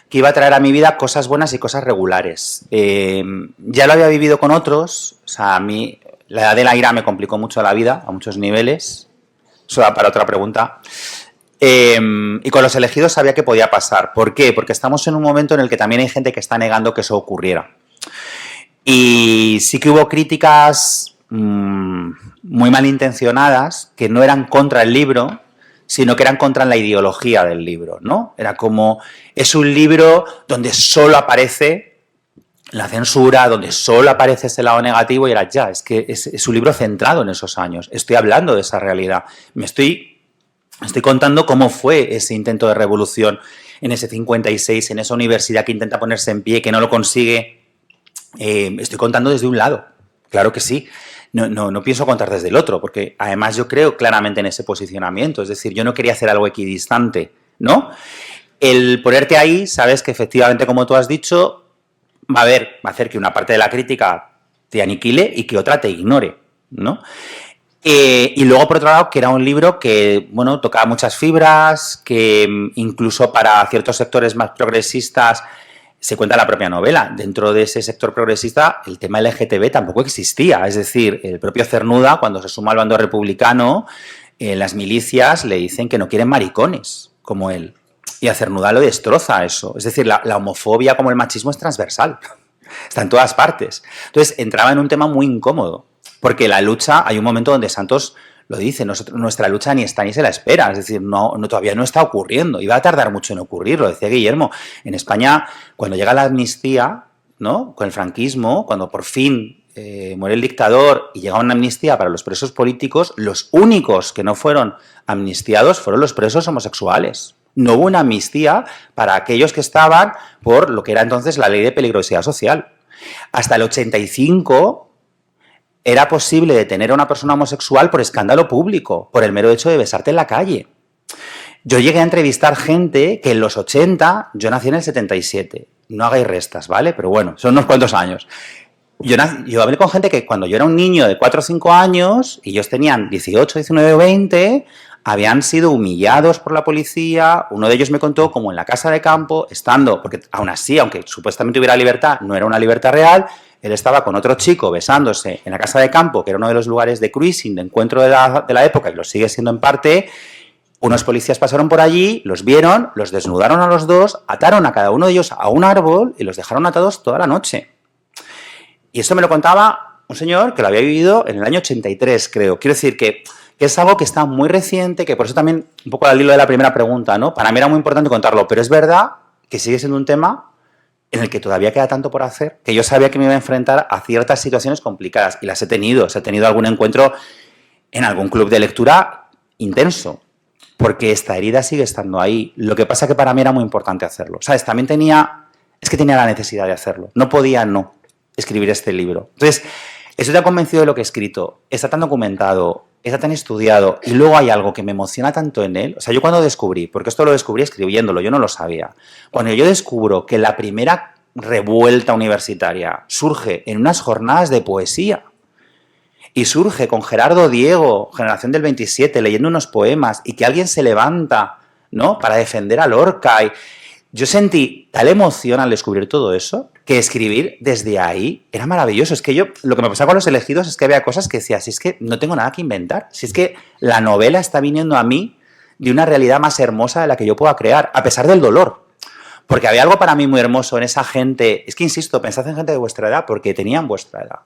que iba a traer a mi vida cosas buenas y cosas regulares. Ya lo había vivido con otros, o sea, a mí la edad de la ira me complicó mucho la vida, a muchos niveles. Eso da para otra pregunta. Y con Los elegidos sabía que podía pasar. ¿Por qué? Porque estamos en un momento en el que también hay gente que está negando que eso ocurriera. Y sí que hubo críticas muy malintencionadas que no eran contra el libro, sino que eran contra la ideología del libro, ¿no? Era como, es un libro donde solo aparece la censura, donde solo aparece ese lado negativo, y era ya, es que es un libro centrado en esos años. Estoy hablando de esa realidad. Estoy contando cómo fue ese intento de revolución en ese 56, en esa universidad que intenta ponerse en pie, que no lo consigue. Estoy contando desde un lado, claro que sí. No pienso contar desde el otro, porque además yo creo claramente en ese posicionamiento. Es decir, yo no quería hacer algo equidistante, ¿no? El ponerte ahí, sabes que efectivamente, como tú has dicho, va a hacer que una parte de la crítica te aniquile y que otra te ignore, ¿no? Y luego, por otro lado, que era un libro que, bueno, tocaba muchas fibras, que incluso para ciertos sectores más progresistas se cuenta la propia novela. Dentro de ese sector progresista, el tema LGTB tampoco existía. Es decir, el propio Cernuda, cuando se suma al bando republicano, las milicias le dicen que no quieren maricones como él. Y a Cernuda lo destroza eso. Es decir, la homofobia como el machismo es transversal. Está en todas partes. Entonces, entraba en un tema muy incómodo. Porque la lucha, hay un momento donde Santos lo dice, nuestra lucha ni está ni se la espera, es decir, todavía no está ocurriendo, y va a tardar mucho en ocurrir, lo decía Guillermo. En España, cuando llega la amnistía, ¿no?, con el franquismo, cuando por fin muere el dictador y llega una amnistía para los presos políticos, los únicos que no fueron amnistiados fueron los presos homosexuales. No hubo una amnistía para aquellos que estaban por lo que era entonces la ley de peligrosidad social. Hasta el 85... era posible detener a una persona homosexual por escándalo público, por el mero hecho de besarte en la calle. Yo llegué a entrevistar gente que en los 80, yo nací en el 77, no hagáis restas, ¿vale? Pero bueno, son unos cuantos años. Yo hablé con gente que cuando yo era un niño de 4 o 5 años, y ellos tenían 18, 19 o 20, habían sido humillados por la policía. Uno de ellos me contó cómo en la casa de campo, estando, porque aún así, aunque supuestamente hubiera libertad, no era una libertad real. Él estaba con otro chico besándose en la casa de campo, que era uno de los lugares de cruising, de encuentro de la época, y lo sigue siendo en parte. Unos policías pasaron por allí, los vieron, los desnudaron a los dos, ataron a cada uno de ellos a un árbol y los dejaron atados toda la noche. Y esto me lo contaba un señor que lo había vivido en el año 83, creo. Quiero decir que es algo que está muy reciente, que por eso también, un poco al hilo de la primera pregunta, ¿no? Para mí era muy importante contarlo, pero es verdad que sigue siendo un tema en el que todavía queda tanto por hacer, que yo sabía que me iba a enfrentar a ciertas situaciones complicadas, y las he tenido. He tenido algún encuentro en algún club de lectura intenso, porque esta herida sigue estando ahí. Lo que pasa es que para mí era muy importante hacerlo, ¿sabes? También tenía la necesidad de hacerlo. No podía no escribir este libro. Entonces, estoy tan convencido de lo que he escrito, está tan documentado, está tan estudiado, y luego hay algo que me emociona tanto en él. O sea, yo cuando descubrí, porque esto lo descubrí escribiéndolo, yo no lo sabía, cuando yo descubro que la primera revuelta universitaria surge en unas jornadas de poesía, y surge con Gerardo Diego, generación del 27, leyendo unos poemas, y que alguien se levanta, ¿no?, para defender a Lorca, y yo sentí tal emoción al descubrir todo eso, que escribir desde ahí era maravilloso. Es que lo que me pasaba con Los elegidos es que había cosas que decía, si es que no tengo nada que inventar, si es que la novela está viniendo a mí de una realidad más hermosa de la que yo pueda crear, a pesar del dolor. Porque había algo para mí muy hermoso en esa gente, es que insisto, pensad en gente de vuestra edad, porque tenían vuestra edad,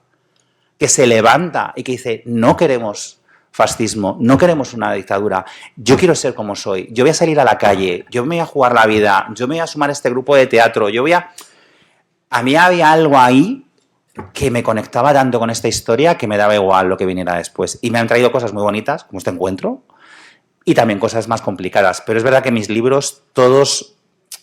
que se levanta y que dice, no queremos fascismo, no queremos una dictadura, yo quiero ser como soy, yo voy a salir a la calle, yo me voy a jugar la vida, yo me voy a sumar a este grupo de teatro, A mí había algo ahí que me conectaba tanto con esta historia que me daba igual lo que viniera después. Y me han traído cosas muy bonitas, como este encuentro, y también cosas más complicadas. Pero es verdad que mis libros todos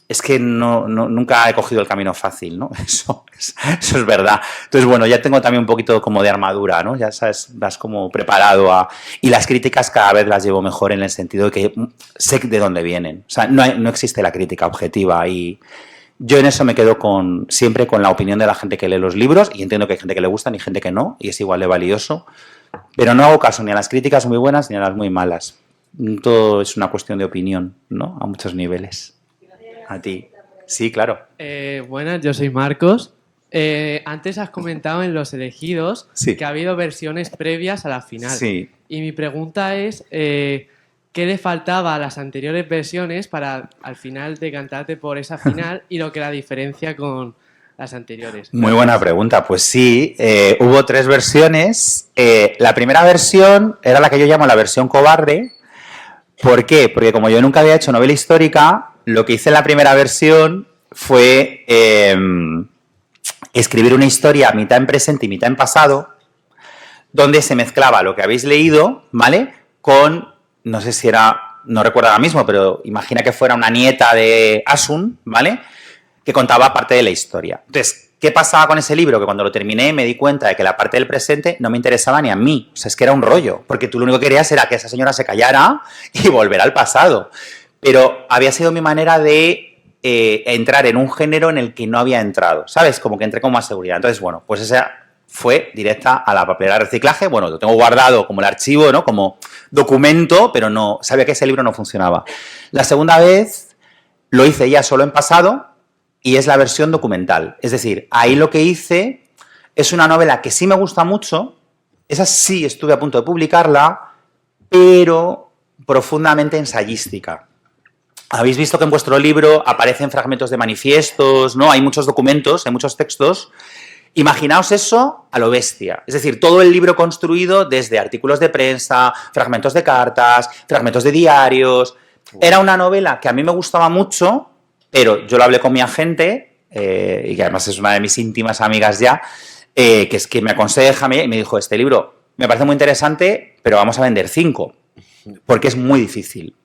es que nunca he cogido el camino fácil, ¿no? Eso es verdad. Entonces, bueno, ya tengo también un poquito como de armadura, ¿no? Ya sabes, vas como preparado a... Y las críticas cada vez las llevo mejor en el sentido de que sé de dónde vienen. O sea, no existe la crítica objetiva y yo en eso me quedo siempre con la opinión de la gente que lee los libros y entiendo que hay gente que le gustan y gente que no, y es igual de valioso, pero no hago caso ni a las críticas muy buenas ni a las muy malas. Todo es una cuestión de opinión, ¿no? A muchos niveles. A ti. Sí, claro. Buenas, yo soy Marcos. Antes has comentado en Los Elegidos Sí. que ha habido versiones previas a la final. Sí. Y mi pregunta es, ¿qué le faltaba a las anteriores versiones para al final decantarte por esa final y lo que la diferencia con las anteriores? Muy buena pregunta. Pues sí, hubo 3 versiones. La primera versión era la que yo llamo la versión cobarde. ¿Por qué? Porque como yo nunca había hecho novela histórica, lo que hice en la primera versión fue escribir una historia mitad en presente y mitad en pasado, donde se mezclaba lo que habéis leído, ¿vale? Con, no sé si era, no recuerdo ahora mismo, pero imagina que fuera una nieta de Asun, ¿vale? Que contaba parte de la historia. Entonces, ¿qué pasaba con ese libro? Que cuando lo terminé me di cuenta de que la parte del presente no me interesaba ni a mí. O sea, es que era un rollo, porque tú lo único que querías era que esa señora se callara y volver al pasado. Pero había sido mi manera de entrar en un género en el que no había entrado, ¿sabes? Como que entré con más seguridad. Entonces, bueno, pues esa fue directa a la papelera de reciclaje. Bueno, lo tengo guardado como el archivo, ¿no? Como documento, pero no sabía que ese libro no funcionaba. La segunda vez lo hice ya solo en pasado y es la versión documental. Es decir, ahí lo que hice es una novela que sí me gusta mucho, esa sí estuve a punto de publicarla, pero profundamente ensayística. Habéis visto que en vuestro libro aparecen fragmentos de manifiestos, ¿no? Hay muchos documentos, hay muchos textos. Imaginaos eso a lo bestia. Es decir, todo el libro construido desde artículos de prensa, fragmentos de cartas, fragmentos de diarios. Era una novela que a mí me gustaba mucho, pero yo lo hablé con mi agente, y que además es una de mis íntimas amigas ya, que es que me aconseja y me dijo, este libro me parece muy interesante, pero vamos a vender 5, porque es muy difícil.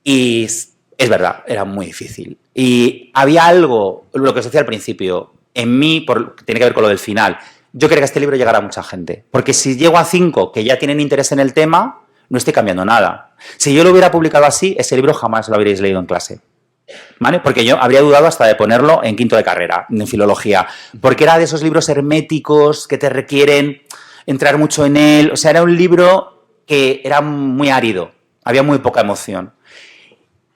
Y es verdad, era muy difícil. Y había algo, lo que os decía al principio, en mí, tiene que ver con lo del final. Yo quería que este libro llegara a mucha gente. Porque si llego a 5 que ya tienen interés en el tema, no estoy cambiando nada. Si yo lo hubiera publicado así, ese libro jamás lo habríais leído en clase. ¿Vale? Porque yo habría dudado hasta de ponerlo en 5º de carrera, en filología. Porque era de esos libros herméticos que te requieren entrar mucho en él. O sea, era un libro que era muy árido. Había muy poca emoción.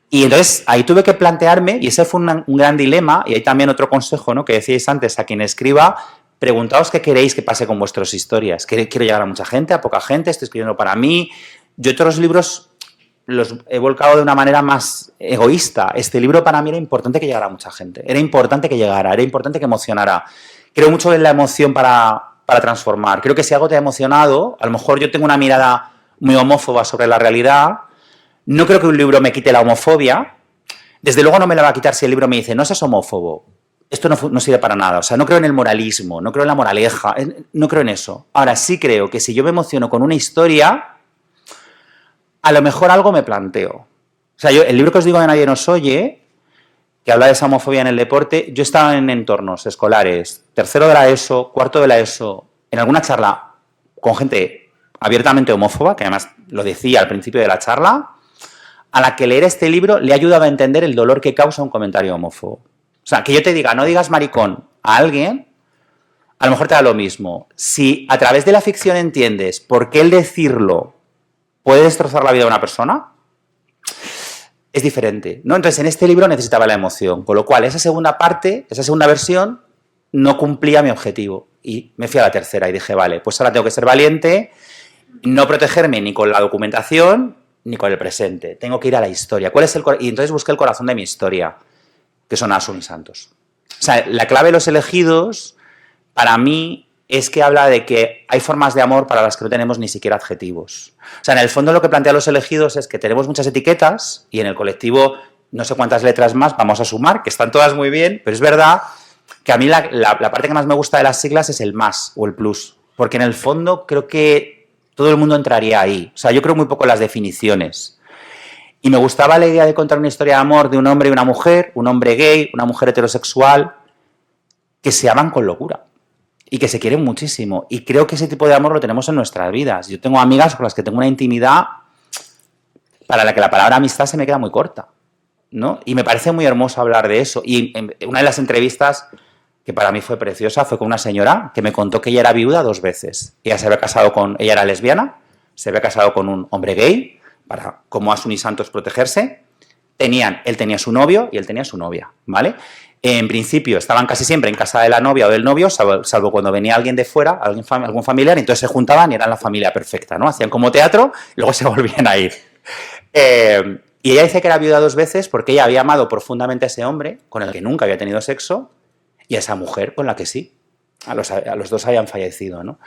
Y entonces ahí tuve que plantearme, y ese fue un gran dilema, y hay también otro consejo, ¿no? Que decíais antes, a quien escriba, preguntaos qué queréis que pase con vuestras historias. ¿Quiero llegar a mucha gente, a poca gente? ¿Estoy escribiendo para mí? Yo otros libros los he volcado de una manera más egoísta. Este libro para mí era importante que llegara a mucha gente. Era importante que llegara, era importante que emocionara. Creo mucho en la emoción para transformar. Creo que si algo te ha emocionado, a lo mejor yo tengo una mirada muy homófoba sobre la realidad. No creo que un libro me quite la homofobia. Desde luego no me la va a quitar si el libro me dice, no seas homófobo. Esto no sirve para nada. O sea, no creo en el moralismo, no creo en la moraleja, no creo en eso. Ahora sí creo que si yo me emociono con una historia, a lo mejor algo me planteo. O sea, el libro que os digo de Nadie nos oye, que habla de esa homofobia en el deporte, yo estaba en entornos escolares, 3º de la ESO, 4º de la ESO, en alguna charla con gente abiertamente homófoba, que además lo decía al principio de la charla, a la que leer este libro le ha ayudado a entender el dolor que causa un comentario homófobo. O sea, que yo te diga, no digas maricón a alguien, a lo mejor te da lo mismo. Si a través de la ficción entiendes por qué el decirlo puede destrozar la vida de una persona, es diferente, ¿no? Entonces, en este libro necesitaba la emoción, con lo cual esa segunda parte, esa segunda versión, no cumplía mi objetivo. Y me fui a la tercera y dije, vale, pues ahora tengo que ser valiente, no protegerme ni con la documentación ni con el presente. Tengo que ir a la historia. Y entonces busqué el corazón de mi historia, que son Asun y Santos. O sea, la clave de Los Elegidos, para mí, es que habla de que hay formas de amor para las que no tenemos ni siquiera adjetivos. O sea, en el fondo lo que plantea Los Elegidos es que tenemos muchas etiquetas y en el colectivo no sé cuántas letras más vamos a sumar, que están todas muy bien, pero es verdad que a mí la parte que más me gusta de las siglas es el más o el plus, porque en el fondo creo que todo el mundo entraría ahí. O sea, yo creo muy poco en las definiciones. Y me gustaba la idea de contar una historia de amor de un hombre y una mujer, un hombre gay, una mujer heterosexual, que se aman con locura y que se quieren muchísimo. Y creo que ese tipo de amor lo tenemos en nuestras vidas. Yo tengo amigas con las que tengo una intimidad para la que la palabra amistad se me queda muy corta, ¿no? Y me parece muy hermoso hablar de eso. Y en una de las entrevistas que para mí fue preciosa fue con una señora que me contó que ella era viuda 2 veces. Ella era lesbiana, se había casado con un hombre gay para, como Asun y Santos, protegerse. Él tenía su novio y él tenía su novia, ¿vale? En principio estaban casi siempre en casa de la novia o del novio, salvo cuando venía alguien de fuera, algún familiar, y entonces se juntaban y eran la familia perfecta, ¿no? Hacían como teatro y luego se volvían a ir. Y ella dice que era viuda 2 veces porque ella había amado profundamente a ese hombre con el que nunca había tenido sexo y a esa mujer con la que sí. A los 2 habían fallecido, ¿no?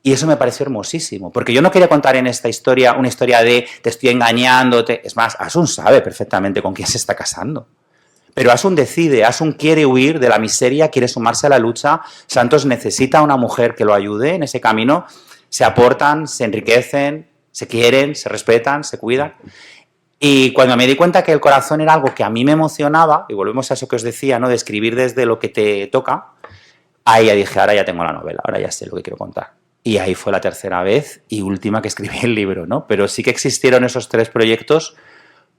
Y eso me pareció hermosísimo, porque yo no quería contar en esta historia una historia de te estoy engañando, es más, Asun sabe perfectamente con quién se está casando. Pero Asun decide, Asun quiere huir de la miseria, quiere sumarse a la lucha. Santos necesita a una mujer que lo ayude en ese camino. Se aportan, se enriquecen, se quieren, se respetan, se cuidan. Y cuando me di cuenta que el corazón era algo que a mí me emocionaba, y volvemos a eso que os decía, ¿no? De escribir desde lo que te toca, ahí ya dije, ahora ya tengo la novela, ahora ya sé lo que quiero contar. Y ahí fue la tercera vez y última que escribí el libro, ¿no? Pero sí que existieron esos 3 proyectos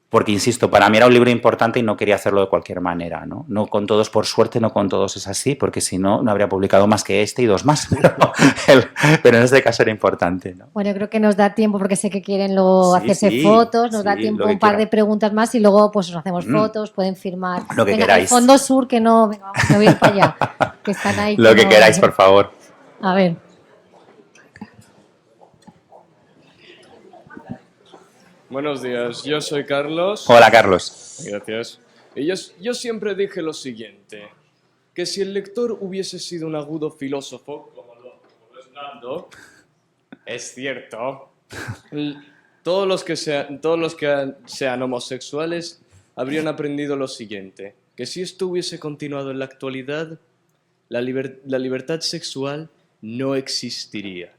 porque, insisto, para mí era un libro importante y no quería hacerlo de cualquier manera, ¿no? No con todos, por suerte, no con todos es así, porque si no, no habría publicado más que este y 2 más. Pero en este caso era importante, ¿no? Bueno, yo creo que nos da tiempo, porque sé que quieren luego hacerse fotos, nos da tiempo un par de preguntas más y luego pues nos hacemos fotos, pueden firmar. Lo que venga, queráis. El fondo sur, que no, venga, vamos, me voy a ir para allá, que están ahí. Lo que queráis, por favor. A ver. Buenos días, yo soy Carlos. Hola, Carlos. Gracias. Y yo siempre dije lo siguiente, que si el lector hubiese sido un agudo filósofo, como lo es Nando, es cierto, todos los que sean homosexuales habrían aprendido lo siguiente, que si esto hubiese continuado en la actualidad, la libertad sexual no existiría.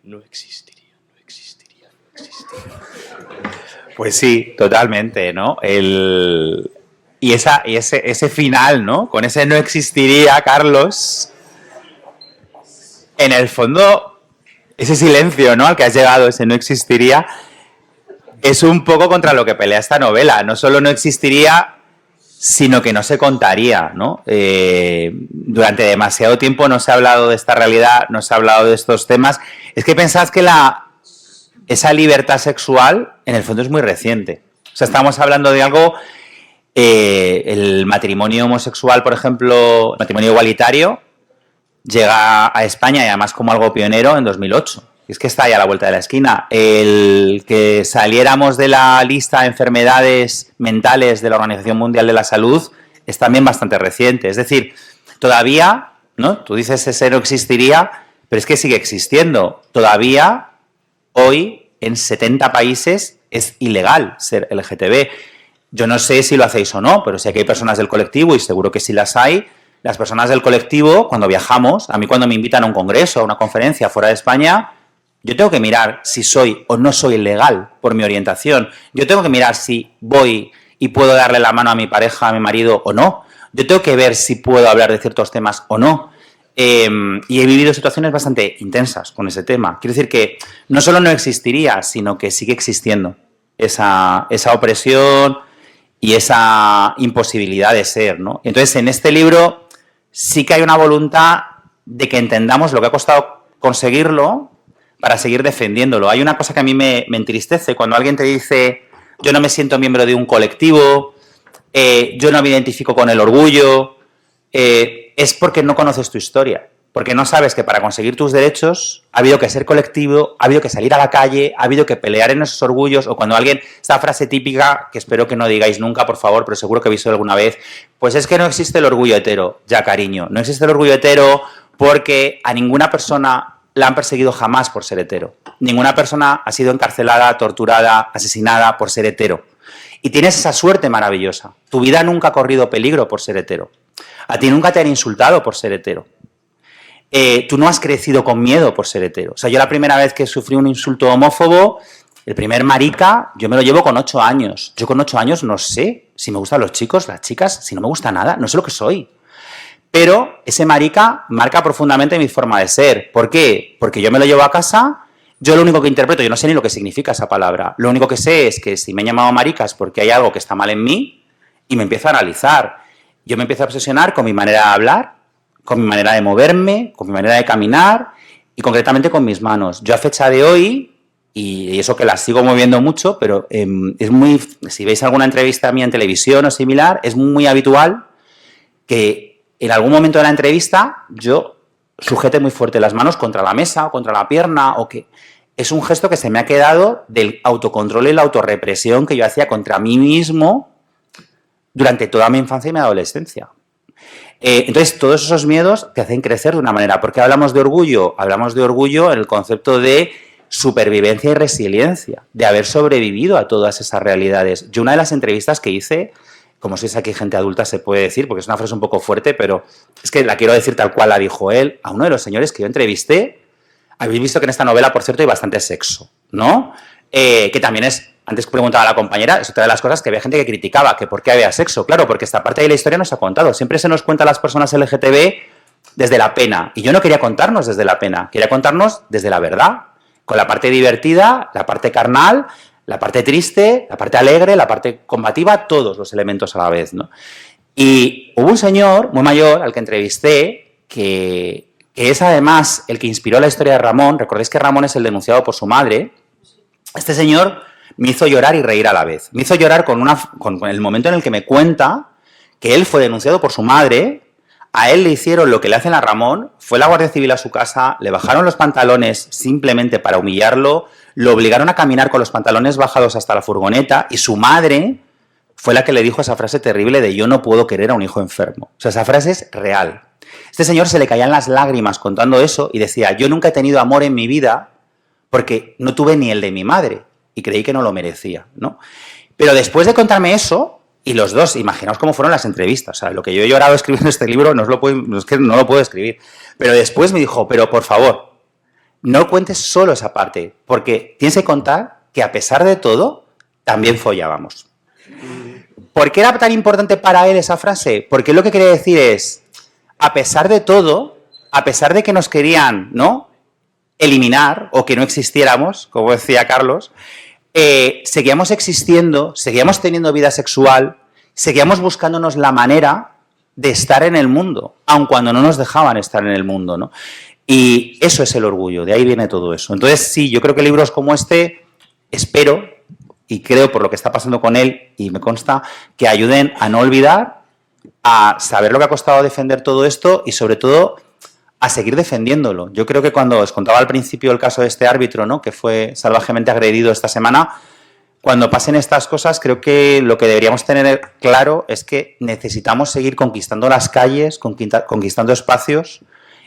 Pues sí, totalmente, ¿no? Y ese final, ¿no? Con ese no existiría, Carlos. En el fondo, ese silencio, ¿no? Al que has llegado, ese no existiría, es un poco contra lo que pelea esta novela. No solo no existiría, sino que no se contaría, ¿no? Durante demasiado tiempo no se ha hablado de esta realidad, no se ha hablado de estos temas. Es que pensad que esa libertad sexual, en el fondo, es muy reciente. O sea, estamos hablando de algo, el matrimonio homosexual, por ejemplo, el matrimonio igualitario, llega a España y además como algo pionero en 2008. Y es que está ahí a la vuelta de la esquina. El que saliéramos de la lista de enfermedades mentales de la Organización Mundial de la Salud es también bastante reciente. Es decir, todavía, ¿no? Tú dices ese no existiría, pero es que sigue existiendo. Todavía, hoy, en 70 países es ilegal ser LGTB. Yo no sé si lo hacéis o no, pero sé que hay personas del colectivo, y seguro que sí las hay. Las personas del colectivo, cuando viajamos, a mí cuando me invitan a un congreso, a una conferencia fuera de España, yo tengo que mirar si soy o no soy legal por mi orientación. Yo tengo que mirar si voy y puedo darle la mano a mi pareja, a mi marido o no. Yo tengo que ver si puedo hablar de ciertos temas o no. Y he vivido situaciones bastante intensas con ese tema. Quiero decir que no solo no existiría, sino que sigue existiendo esa opresión y esa imposibilidad de ser, ¿no? Entonces, en este libro sí que hay una voluntad de que entendamos lo que ha costado conseguirlo para seguir defendiéndolo. Hay una cosa que a mí me entristece cuando alguien te dice yo no me siento miembro de un colectivo, yo no me identifico con el orgullo, es porque no conoces tu historia, porque no sabes que para conseguir tus derechos ha habido que ser colectivo, ha habido que salir a la calle, ha habido que pelear en esos orgullos, o cuando alguien, esta frase típica, que espero que no digáis nunca, por favor, pero seguro que habéis oído alguna vez, pues es que no existe el orgullo hetero. Ya, cariño, no existe el orgullo hetero porque a ninguna persona la han perseguido jamás por ser hetero. Ninguna persona ha sido encarcelada, torturada, asesinada por ser hetero. Y tienes esa suerte maravillosa. Tu vida nunca ha corrido peligro por ser hetero. A ti nunca te han insultado por ser hetero. Tú no has crecido con miedo por ser hetero. O sea, yo la primera vez que sufrí un insulto homófobo, El primer marica, yo me lo llevo con 8 años. Yo con 8 años no sé si me gustan los chicos, las chicas, si no me gusta nada, no sé lo que soy. Pero ese marica marca profundamente mi forma de ser. ¿Por qué? Porque yo me lo llevo a casa, yo lo único que interpreto, yo no sé ni lo que significa esa palabra. Lo único que sé es que si me han llamado marica es porque hay algo que está mal en mí y me empiezo a analizar. Yo me empiezo a obsesionar con mi manera de hablar, con mi manera de moverme, con mi manera de caminar y concretamente con mis manos. Yo a fecha de hoy, y eso que las sigo moviendo mucho, pero es muy, si veis alguna entrevista mía en televisión o similar, es muy habitual que en algún momento de la entrevista yo sujete muy fuerte las manos contra la mesa o contra la pierna, o que es un gesto que se me ha quedado del autocontrol y la autorrepresión que yo hacía contra mí mismo durante toda mi infancia y mi adolescencia. Entonces, todos esos miedos te hacen crecer de una manera. ¿Por qué hablamos de orgullo? Hablamos de orgullo en el concepto de supervivencia y resiliencia, de haber sobrevivido a todas esas realidades. Yo una de las entrevistas que hice, como sois aquí gente adulta se puede decir, porque es una frase un poco fuerte, pero es que la quiero decir tal cual la dijo él, a uno de los señores que yo entrevisté. Habéis visto que en esta novela, por cierto, hay bastante sexo, ¿no? Que también es, antes preguntaba a la compañera, es otra de las cosas que había gente que criticaba, que por qué había sexo. Claro, porque esta parte de la historia nos ha contado. Siempre se nos cuenta a las personas LGTB desde la pena. Y yo no quería contarnos desde la pena, quería contarnos desde la verdad, con la parte divertida, la parte carnal, la parte triste, la parte alegre, la parte combativa, todos los elementos a la vez, ¿no? Y hubo un señor muy mayor al que entrevisté que es además el que inspiró la historia de Ramón. Recordéis que Ramón es el denunciado por su madre. Este señor me hizo llorar y reír a la vez. Me hizo llorar con el momento en el que me cuenta que él fue denunciado por su madre. A él le hicieron lo que le hacen a Ramón, fue la Guardia Civil a su casa, le bajaron los pantalones simplemente para humillarlo, lo obligaron a caminar con los pantalones bajados hasta la furgoneta y su madre fue la que le dijo esa frase terrible de yo no puedo querer a un hijo enfermo. O sea, esa frase es real. Este señor se le caían las lágrimas contando eso y decía, yo nunca he tenido amor en mi vida porque no tuve ni el de mi madre y creí que no lo merecía, ¿no? Pero después de contarme eso, y los dos, imaginaos cómo fueron las entrevistas. O sea, lo que yo he llorado escribiendo este libro es que no lo puedo escribir. Pero después me dijo, pero por favor, no cuentes solo esa parte, porque tienes que contar que a pesar de todo, también follábamos. ¿Por qué era tan importante para él esa frase? Porque lo que quería decir es, a pesar de todo, a pesar de que nos querían, ¿no?, eliminar o que no existiéramos, como decía Carlos, seguíamos existiendo, seguíamos teniendo vida sexual, seguíamos buscándonos la manera de estar en el mundo, aun cuando no nos dejaban estar en el mundo, ¿no? Y eso es el orgullo, de ahí viene todo eso. Entonces, sí, yo creo que libros como este, espero, y creo por lo que está pasando con él, y me consta, que ayuden a no olvidar, a saber lo que ha costado defender todo esto y, sobre todo, a seguir defendiéndolo. Yo creo que cuando os contaba al principio el caso de este árbitro, ¿no?, que fue salvajemente agredido esta semana, cuando pasen estas cosas, creo que lo que deberíamos tener claro es que necesitamos seguir conquistando las calles, conquistando espacios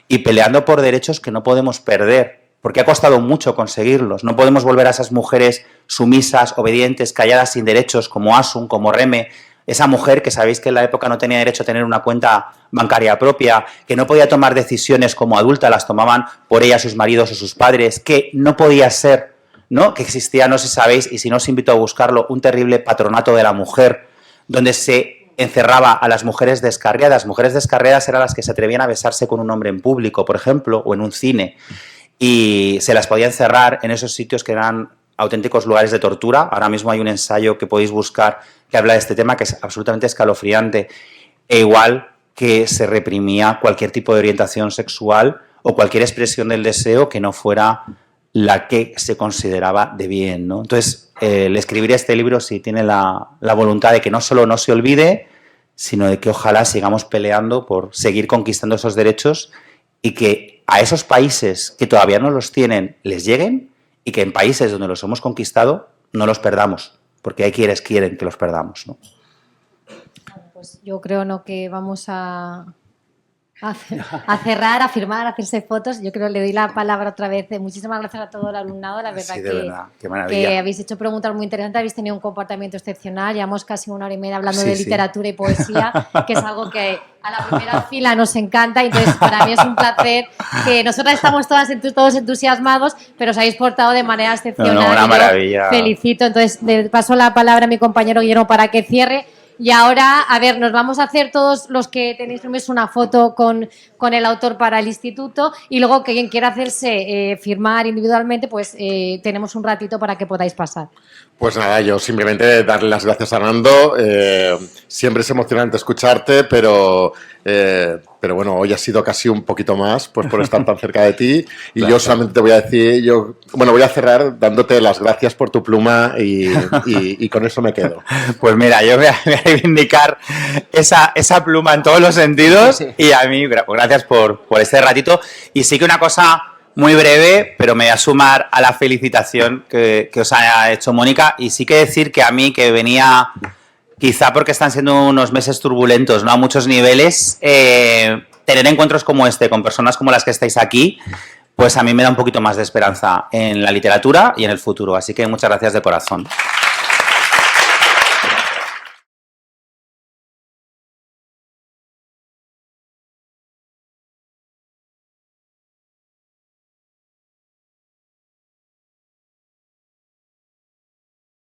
y peleando por derechos que no podemos perder, porque ha costado mucho conseguirlos. No podemos volver a esas mujeres sumisas, obedientes, calladas, sin derechos, como Asun, como Reme, esa mujer que sabéis que en la época no tenía derecho a tener una cuenta bancaria propia, que no podía tomar decisiones como adulta, las tomaban por ella sus maridos o sus padres, que no podía ser, ¿no?, que existía, no sé si sabéis, y si no os invito a buscarlo, un terrible patronato de la mujer, donde se encerraba a las mujeres descarriadas. Mujeres descarriadas eran las que se atrevían a besarse con un hombre en público, por ejemplo, o en un cine, y se las podía encerrar en esos sitios que eran auténticos lugares de tortura. Ahora mismo hay un ensayo que podéis buscar que habla de este tema, que es absolutamente escalofriante, e igual que se reprimía cualquier tipo de orientación sexual o cualquier expresión del deseo que no fuera la que se consideraba de bien, ¿no? Entonces, el escribir este libro sí tiene la voluntad de que no solo no se olvide, sino de que ojalá sigamos peleando por seguir conquistando esos derechos y que a esos países que todavía no los tienen les lleguen, y que en países donde los hemos conquistado no los perdamos, porque hay quienes quieren que los perdamos, ¿no? Pues yo creo, ¿no?, que vamos a A cerrar, a firmar, a hacerse fotos. Yo creo que le doy la palabra otra vez. Muchísimas gracias a todo el alumnado. La verdad, Sí, de verdad, qué maravilla. que habéis hecho preguntas muy interesantes, habéis tenido un comportamiento excepcional. Llevamos casi 1 hora y media hablando Sí, de sí. literatura y poesía, que es algo que a la primera fila nos encanta. Entonces, para mí es un placer que nosotras estamos todos entusiasmados, pero os habéis portado de manera excepcional. No, una y yo maravilla. felicito. Entonces, le paso la palabra a mi compañero Guillermo para que cierre. Y ahora, a ver, nos vamos a hacer todos los que tenéis premios una foto con el autor para el instituto y luego que quien quiera hacerse firmar individualmente, pues tenemos un ratito para que podáis pasar. Pues nada, yo simplemente darle las gracias a Nando. Siempre es emocionante escucharte, pero bueno, hoy ha sido casi un poquito más pues por estar tan cerca de ti. Y Gracias. yo solamente te voy a decir, voy a cerrar dándote las gracias por tu pluma y con eso me quedo. Pues mira, yo voy a reivindicar esa pluma en todos los sentidos y a mí, pues gracias por este ratito. Y sí que una cosa muy breve, pero me voy a sumar a la felicitación que os ha hecho Mónica y sí que decir que a mí, que venía, quizá porque están siendo unos meses turbulentos, ¿no? A muchos niveles, tener encuentros como este, con personas como las que estáis aquí, pues a mí me da un poquito más de esperanza en la literatura y en el futuro. Así que muchas gracias de corazón.